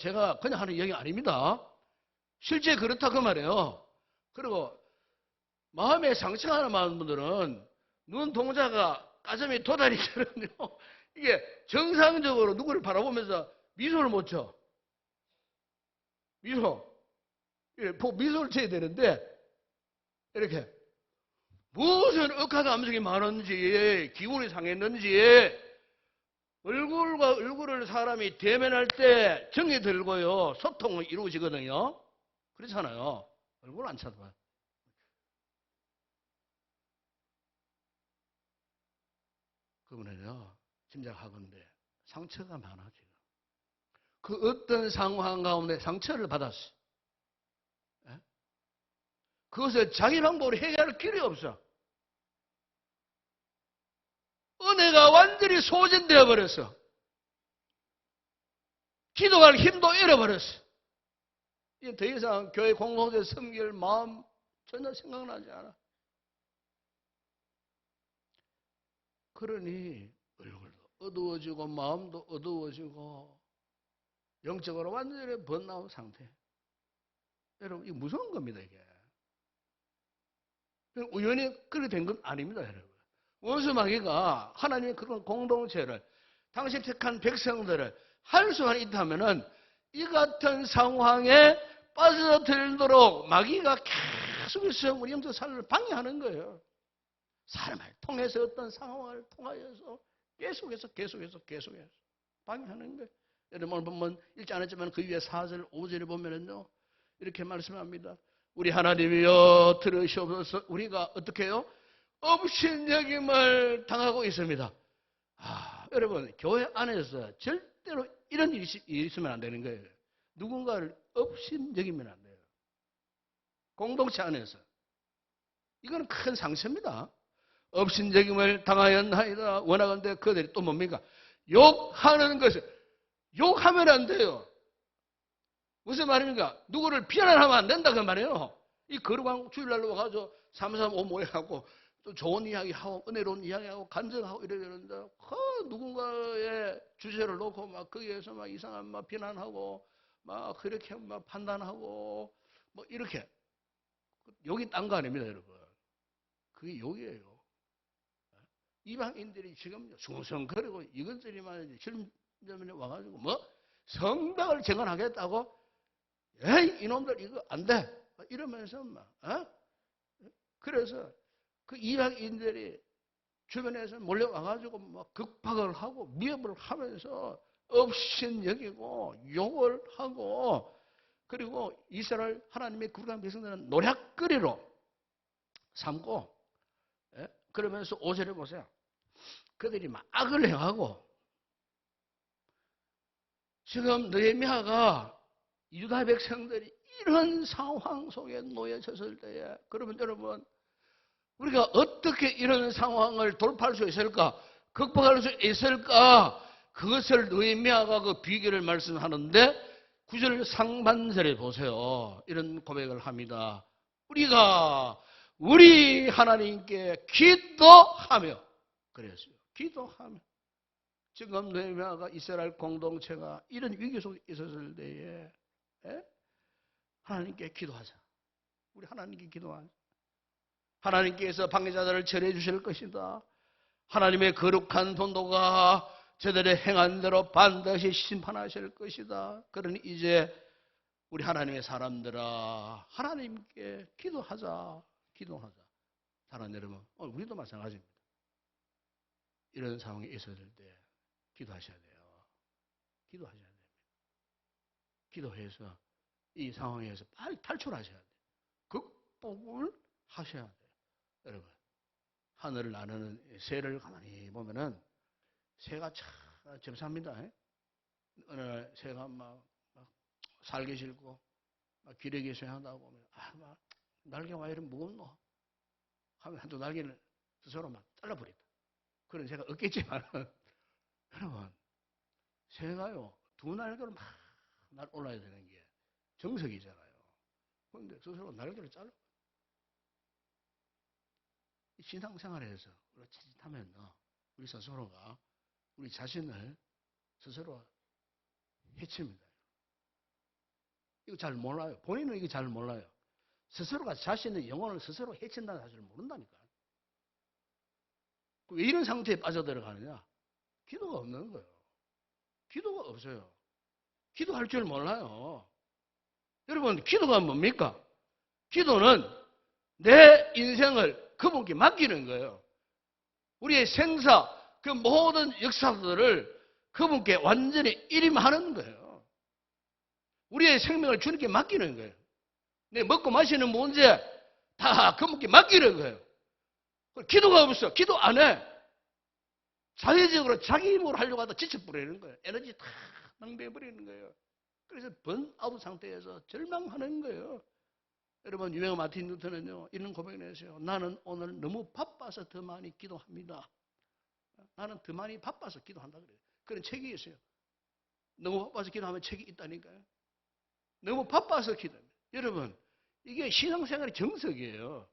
제가 그냥 하는 이야기 아닙니다. 실제 그렇다 그 말이에요. 그리고 마음에 상처가 하나 많은 분들은 눈 동자가 가슴이 도다리처럼요, 이게 정상적으로 누구를 바라보면서 미소를 못 쳐. 미소를 쳐야 되는데 이렇게 무슨 억하 감정이 많은지 기분이 상했는지 얼굴과 얼굴을 사람이 대면할 때 정이 들고요, 소통이 이루어지거든요. 그렇잖아요. 얼굴 안 쳐다봐요. 그분은요, 짐작하건대 상처가 많아 지금. 그 어떤 상황 가운데 상처를 받았어요. 그것을 자기 방법으로 해결할 길이 없어. 은혜가 완전히 소진되어 버렸어. 기도할 힘도 잃어버렸어. 이제 더 이상 교회 공동체 섬길 마음 전혀 생각나지 않아. 그러니 얼굴도 어두워지고 마음도 어두워지고 영적으로 완전히 번나온 상태. 여러분, 이게 무서운 겁니다, 이게. 우연히 그렇게 된 건 아닙니다, 여러분. 원수마귀가 하나님의 그런 공동체를, 당시 택한 백성들을 할 수만 있다면은 이 같은 상황에 빠져들도록 마귀가 계속해서 우리 영적 삶을 방해하는 거예요. 사람을 통해서 어떤 상황을 통하여서 계속해서 방해하는 거예요. 여러분, 오늘 보면 읽지 않았지만 그 위에 4절, 5절에 보면은요, 이렇게 말씀합니다. 우리 하나님이여 들으시옵소서. 우리가 어떻게 해요? 업신여김을 당하고 있습니다. 여러분, 교회 안에서 절대로 이런 일이 있으면 안 되는 거예요. 누군가를 업신여기면 안 돼요. 공동체 안에서. 이건 큰 상처입니다. 업신여김을 당하였나이다. 원하건대 그들이 또 뭡니까? 욕하는 것을. 욕하면 안 돼요. 무슨 말입니까? 누구를 비난하면 안 된다 그 말이에요. 이 거룩한 주일날로 와가지고 335 모여갖고 또 좋은 이야기하고 은혜로운 이야기하고 간증하고 이러는데 누군가의 주제를 놓고 막 거기에서 막 이상한 막 비난하고 막 그렇게 막 판단하고 뭐 이렇게 욕이 딴 거 아닙니다, 여러분. 그게 욕이에요. 이방인들이 지금 숭숭거리고 이것들이만 실점에 와가지고 뭐 성당을 재건하겠다고 에이 이놈들 이거 안 돼 이러면서 막 그래서 그 이방인들이 주변에서 몰려와가지고 막 극박을 하고 미협을 하면서 업신여기고 욕을 하고 그리고 이스라엘 하나님의 거룩한 백성들은 노략거리로 삼고 그러면서 5절에 보세요. 그들이 막 악을 행하고 지금 느헤미야가 유다 백성들이 이런 상황 속에 놓여졌을 때에 그러면 여러분 우리가 어떻게 이런 상황을 돌파할 수 있을까? 극복할 수 있을까? 그것을 느헤미야가 그 비결을 말씀하는데 9절 상반절에 보세요. 이런 고백을 합니다. 우리가 우리 하나님께 기도하며 그랬어요. 기도하며 지금 느헤미야가 이스라엘 공동체가 이런 위기 속에 있었을 때에 하나님께 기도하자. 우리 하나님께 기도하자. 하나님께서 방해자들을 처리해 주실 것이다. 하나님의 거룩한 본도가 저들의 행한 대로 반드시 심판하실 것이다. 그러니 이제 우리 하나님의 사람들아 하나님께 기도하자. 기도하자. 사랑하는 여러분, 우리도 마찬가지입니다. 이런 상황에 있었을 때 기도하셔야 돼요. 기도하셔야 됩니다. 기도해서 이 상황에서 빨리 탈출하셔야 돼요. 극복을 하셔야 돼요. 여러분, 하늘을 나누는 새를 가만히 보면은 새가 참 점사합니다. 어느 날 새가 막 살기 싫고 막 기력이 쇠하다 보면 막 날개가 왜 이렇게 무겁노? 하면 한두 날개를 스스로 막 잘라버린다. 그런 새가 없겠지만 여러분 새가요 두 날개로 막 날 올라야 되는 게 정석이잖아요. 그런데 스스로 날개를 잘라. 신앙생활에서 우리가 자칫하면 우리 스스로가 우리 자신을 스스로 해칩니다. 이거 잘 몰라요. 본인은 이거 잘 몰라요. 스스로가 자신의 영혼을 스스로 해친다는 사실을 모른다니까. 왜 이런 상태에 빠져들어가느냐? 기도가 없는 거예요. 기도가 없어요. 기도할 줄 몰라요. 여러분, 기도가 뭡니까? 기도는 내 인생을 그분께 맡기는 거예요. 우리의 생사, 그 모든 역사들을 그분께 완전히 일임하는 거예요. 우리의 생명을 주님께 맡기는 거예요. 내 먹고 마시는 문제 다 그분께 맡기는 거예요. 기도가 없어. 기도 안 해. 자의적으로 자기 힘으로 하려고 하다 지쳐버리는 거예요. 에너지 다 낭비해버리는 거예요. 그래서 번아웃 상태에서 절망하는 거예요. 여러분, 유명한 마틴 루터는요, 이런 고백을 했어요. 나는 오늘 너무 바빠서 더 많이 기도합니다. 나는 더 많이 바빠서 기도한다 그래요. 그런 책이 있어요. 너무 바빠서 기도하면 책이 있다니까요. 너무 바빠서 기도합니다. 여러분, 이게 신앙생활의 정석이에요.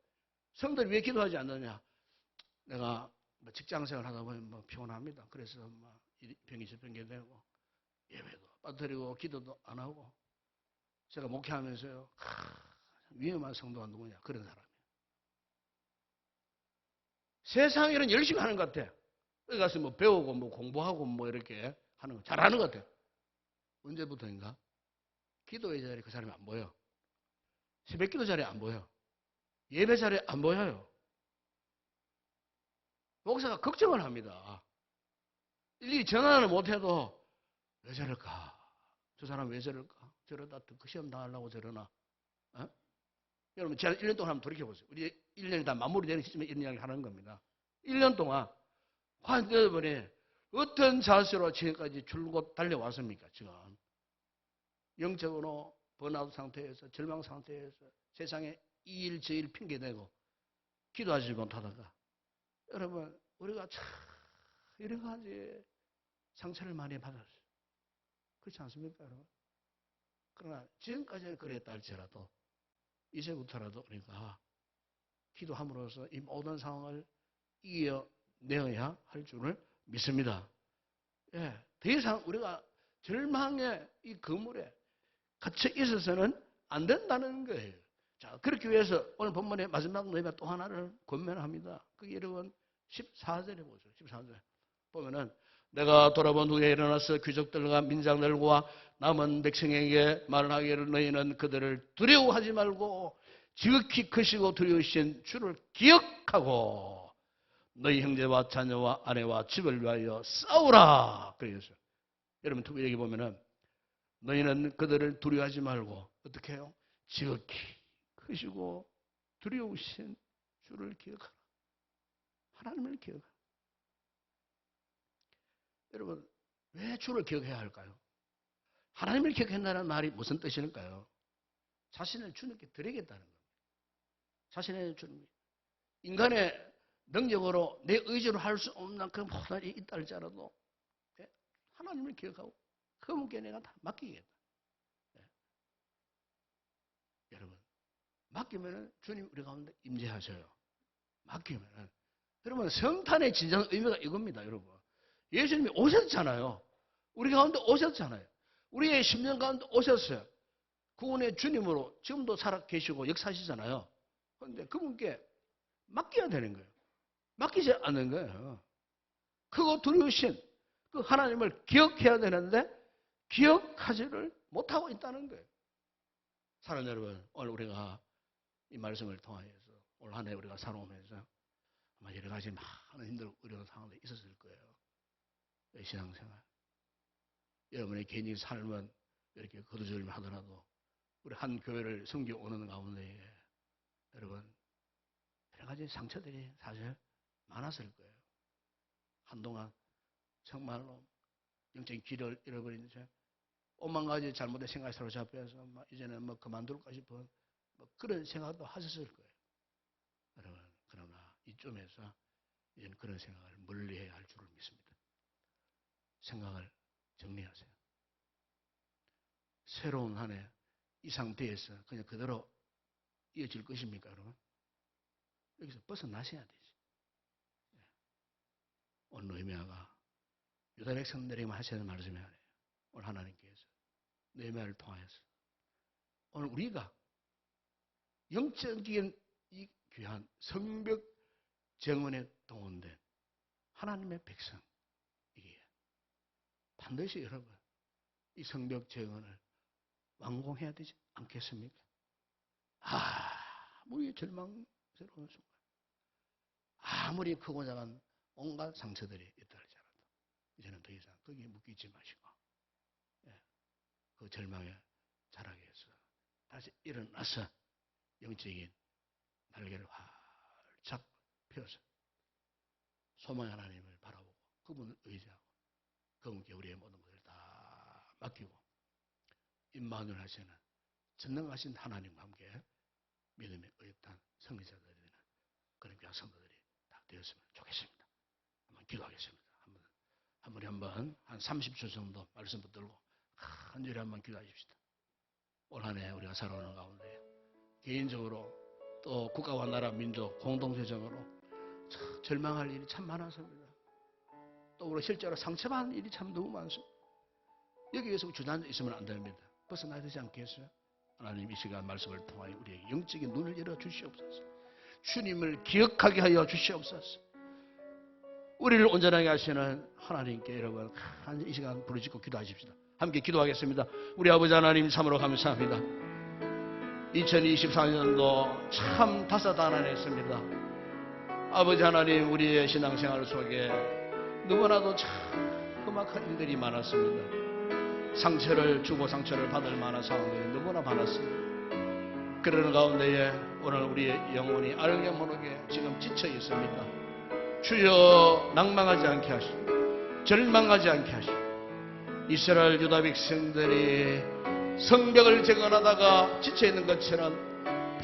성도들이 왜 기도하지 않느냐? 내가 뭐 직장생활 하다 보면 뭐 피곤합니다. 그래서 막 병이 저병이 되고 예배도 빠뜨리고 기도도 안 하고 제가 목회하면서요. 위험한 성도가 누구냐? 그런 사람이에요. 세상에는 열심히 하는 것 같아. 여기 가서 뭐 배우고 뭐 공부하고 뭐 이렇게 하는 거 잘하는 것 같아. 언제부터인가? 기도의 자리에 그 사람이 안 보여. 새벽 기도 자리에 안 보여. 예배 자리에 안 보여요. 목사가 걱정을 합니다. 일일이 전화를 못해도 왜 저럴까? 저 사람 왜 저럴까? 저러다 그 시험 당하려고 저러나? 어? 여러분, 지난 1년 동안 한번 돌이켜보세요. 우리 1년이 다 마무리되는 시점에 이런 이야기를 하는 겁니다. 1년 동안 과연 여러분이 어떤 자세로 지금까지 줄곧 달려왔습니까? 지금 영적으로 번아웃 상태에서 절망 상태에서 세상에 이 일 저 일 핑계대고 기도하지 못하다가 여러분 우리가 참 여러 가지 상처를 많이 받았어요. 그렇지 않습니까, 여러분? 그러나 지금까지는 그랬다 할지라도 이제부터라도 우리가 기도함으로써 이 모든 상황을 이겨내어야 할 줄을 믿습니다. 예, 더 이상 우리가 절망의 이 그물에 갇혀 있어서는 안 된다는 거예요. 자, 그렇기 위해서 오늘 본문의 마지막 너희가 또 하나를 권면합니다. 그게 여러분 14절에 보죠. 14절 보면은 내가 돌아본 후에 일어나서 귀족들과 민장들과 남은 백성에게 말하기를 너희는 그들을 두려워하지 말고 지극히 크시고 두려우신 주를 기억하고 너희 형제와 자녀와 아내와 집을 위하여 싸우라. 그랬어요. 여러분 여기 보면은 너희는 그들을 두려워하지 말고 어떻게 해요? 지극히 크시고 두려우신 주를 기억하라. 하나님을 기억하라. 여러분 왜 주를 기억해야 할까요? 하나님을 기억한다는 말이 무슨 뜻일까요? 자신을 주님께 드리겠다는 겁니다. 자신을 주님. 인간의 능력으로 내 의지로 할 수 없는 그 모든 일이 있다 할지라도 하나님을 기억하고 그분께 내가 다 맡기겠다. 여러분 맡기면은 주님 우리 가운데 임재하셔요. 맡기면은 여러분 성탄의 진정 의미가 이겁니다. 여러분 예수님이 오셨잖아요. 우리 가운데 오셨잖아요. 우리의 심령 가운데 오셨어요. 구원의 주님으로 지금도 살아 계시고 역사하시잖아요. 그런데 그분께 맡겨야 되는 거예요. 맡기지 않는 거예요. 크고 두려우신 그 하나님을 기억해야 되는데 기억하지를 못하고 있다는 거예요. 사랑하는 여러분, 오늘 우리가 이 말씀을 통하여서 올 한 해 우리가 살아오면서 아마 여러 가지 많은 힘들고 어려운 상황들이 있었을 거예요. 신앙생활. 여러분의 개인적인 삶은 이렇게 거두절미 하더라도 우리 한 교회를 섬겨오는 가운데 여러분 여러 가지 상처들이 사실 많았을 거예요. 한동안 정말로 영적인 길을 잃어버린 채 오만 가지 잘못된 생각이 사로잡혀서 이제는 뭐 그만둘까 싶은 뭐 그런 생각도 하셨을 거예요. 여러분 그러나 이쯤에서 이제는 그런 생각을 멀리해야 할 줄을 믿습니다. 생각을 정리하세요. 새로운 한 해 이 상태에서 그냥 그대로 이어질 것입니까, 여러분? 여기서 벗어나셔야 되지. 오늘 느헤미야가 유다 백성들에게만 하시는 말씀이 아니에요. 오늘 하나님께서 느헤미야를 통하여서 오늘 우리가 영적인 이 귀한 성벽 정원에 동원된 하나님의 백성 이게 반드시 여러분 이 성벽 정원을 완공해야 되지 않겠습니까? 아무리 절망스러운 순간 아무리 크고 작은 온갖 상처들이 있다 할지라도 이제는 더 이상 거기에 묶이지 마시고 그 절망의 자락에서 다시 일어나서 영적인 날개를 활짝 펴서 소망의 하나님을 바라보고 그분을 의지하고 그분께 우리의 모든 것을 다 맡기고 임마누엘 하시는 전능하신 하나님과 함께 믿음에 의했던 성리자들이 되는 그런 귀한 성도들이 다 되었으면 좋겠습니다. 한번 기도하겠습니다. 한 분이 한번 한 30초 정도 말씀 붙들고 간절히 한번 기도하십시다. 올 한 해 우리가 살아오는 가운데 개인적으로 또 국가와 나라 민족 공동체적으로 절망할 일이 참 많았습니다. 또 우리 실제로 상처받는 일이 참 너무 많습니다. 여기에서 주저앉아 있으면 안 됩니다. 벗어나야 되지 않겠어요? 하나님 이 시간 말씀을 통하여 우리에게 영적인 눈을 열어 주시옵소서. 주님을 기억하게 하여 주시옵소서. 우리를 온전하게 하시는 하나님께 여러분 이 시간 부르짖고 기도하십시다. 함께 기도하겠습니다. 우리 아버지 하나님 참으로 감사합니다. 2024년도 참 다사다난했습니다. 아버지 하나님 우리의 신앙생활 속에 너무나도 참 험악한 일들이 많았습니다. 상처를 주고 상처를 받을 만한 상황들이 너무나 많았습니다. 그러는 가운데에 오늘 우리의 영혼이 알게 모르게 지금 지쳐 있습니다. 주여 낭망하지 않게 하시고 절망하지 않게 하시고 이스라엘 유다 백성들이 성벽을 재건하다가 지쳐있는 것처럼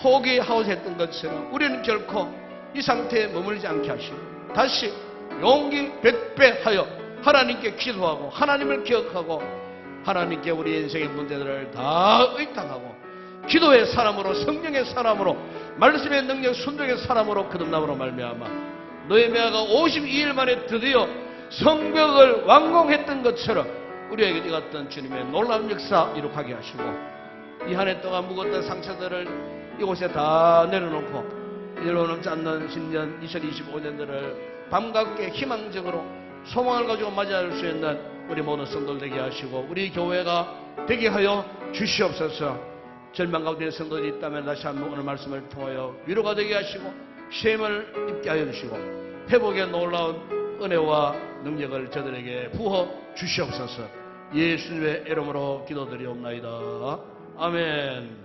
포기하고 했던 것처럼 우리는 결코 이 상태에 머물지 않게 하시고 다시 용기 백배하여 하나님께 기도하고 하나님을 기억하고 하나님께 우리 인생의 문제들을 다 의탁하고 기도의 사람으로 성령의 사람으로 말씀의 능력 순종의 사람으로 거듭남으로 말미암아 느헤미야가 52일 만에 드디어 성벽을 완공했던 것처럼 우리에게 이같던 주님의 놀라운 역사 이룩하게 하시고 이 한 해 동안 묵었던 상처들을 이곳에 다 내려놓고 이제로 넘지 않는 신년 2025년들을 밤갑게 희망적으로 소망을 가지고 맞이할 수 있는 우리 모든 성도들 되게 하시고 우리 교회가 되게 하여 주시옵소서. 절망 가운데 성도들이 있다면 다시 한번 오늘 말씀을 통하여 위로가 되게 하시고 쉼을 입게 하여 주시고 회복의 놀라운 은혜와 능력을 저들에게 부어 주시옵소서. 예수님의 이름으로 기도드리옵나이다. 아멘.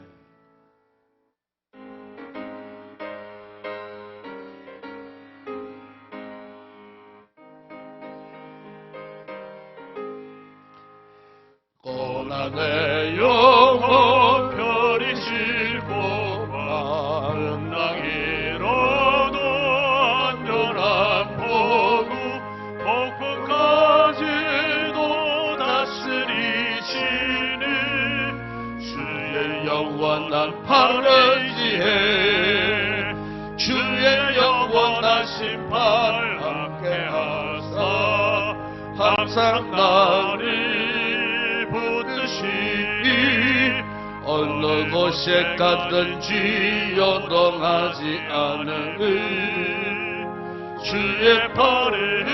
고난의 영혼 별이 싣고 마음 낭이로도 안전한 포구 폭풍까지도 다스리시는 주의 영원한 판례지에 주의 영원한 심판 함께하사 항상 나를 어느 곳에 가든지 요동하지 않으니 주의 팔에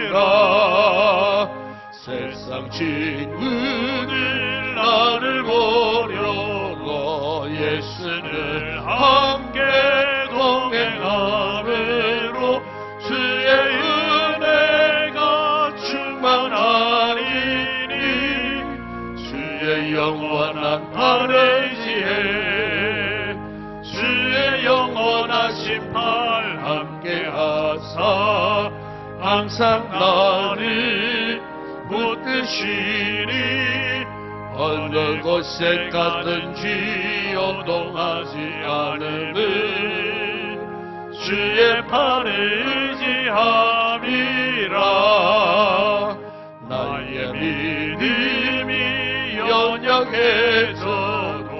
의지함이라. 세상 진은을 나를 보려고 예수를 함께 동행하므로 주의 은혜가 충만하니 주의 영원한 판례지에 주의 영원한 심판 함께하사 항상 나를 붙드시니 어느 곳에 가든지 요동하지 않으니 주의 팔에 의지함이라. 나의 믿음이 연약해져도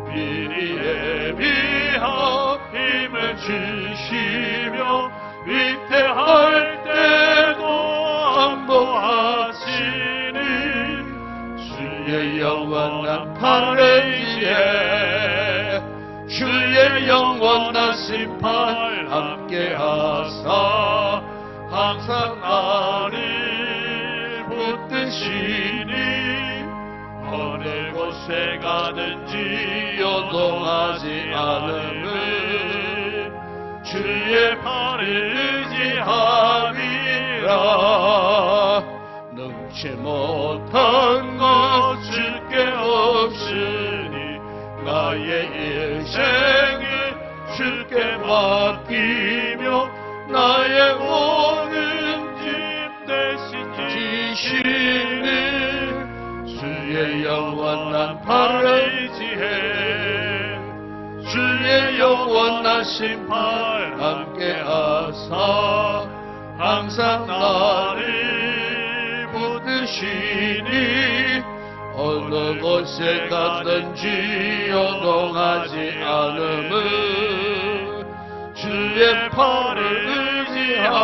비리에 비하 힘을 주시며 위태할 때도 안보하시는 주의 영원한 판례지에 주의 영원한 심판 함께하사 항상 나를 붙드시니 어느 곳에 가든지 요동하지 않음을 주의 팔에 의지함이라. 능치 못한 것 주께 없으니 나의 인생을 주께 맡기며 나의 모든 짐 대신 지시는 주의 영원한 판례지에 주의 영원하신 팔 함께 하사 항상 나를 붙드시니 어느 곳에 가든지 요동하지 않음은 주의 팔을 의지함이라.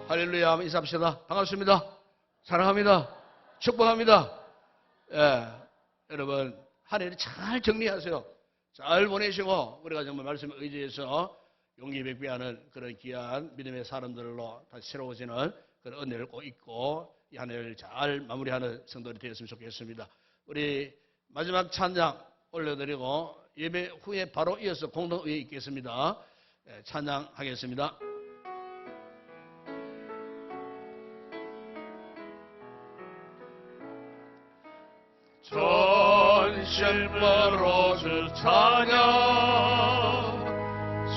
할렐루야. 한번 인사합시다. 반갑습니다. 사랑합니다. 축복합니다. 예, 여러분 한 해를 잘 정리하세요. 잘 보내시고 우리가 정말 말씀에 의지해서 용기 백배하는 그런 귀한 믿음의 사람들로 다시 새로워지는 그런 은혜를 꼭 잊고 이 한 해를 잘 마무리하는 성도들이 되었으면 좋겠습니다. 우리 마지막 찬양 올려드리고 예배 후에 바로 이어서 공동의회 있겠습니다. 예, 찬양하겠습니다. 전심으로 주 찬양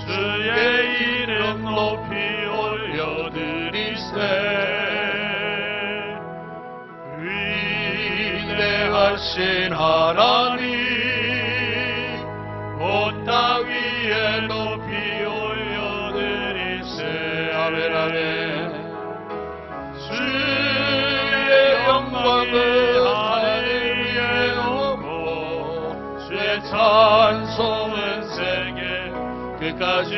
주의 이름 높이 올려드리세 위대하신 하나님 온 땅 위에 높이 올려드리세 아멘 아멘 주의 영광을 찬송은 세계 끝까지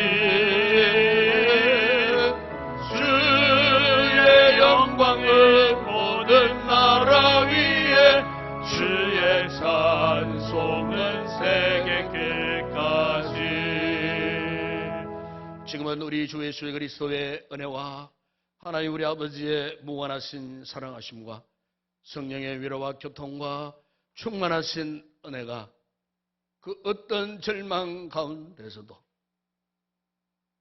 주의 영광을 모든 나라 위에 주의 찬송은 세계 끝까지. 지금은 우리 주 예수 그리스도의 은혜와 하나님 우리 아버지의 무한하신 사랑하심과 성령의 위로와 교통과 충만하신 은혜가 그 어떤 절망 가운데서도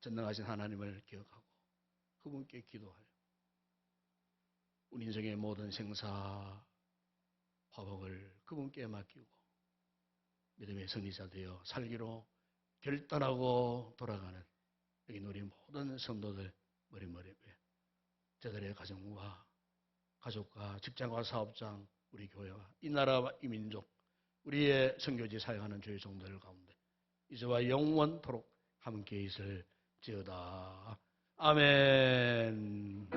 전능하신 하나님을 기억하고 그분께 기도하여 우리 인생의 모든 생사 화복을 그분께 맡기고 믿음의 승리자 되어 살기로 결단하고 돌아가는 여기 우리 모든 성도들 머리머리 위에 저들의 가정과 가족과 직장과 사업장 우리 교회와 이 나라와 이 민족 우리의 선교지 사역하는 주의 종들 가운데 이제와 영원토록 함께 있을지어다. 아멘.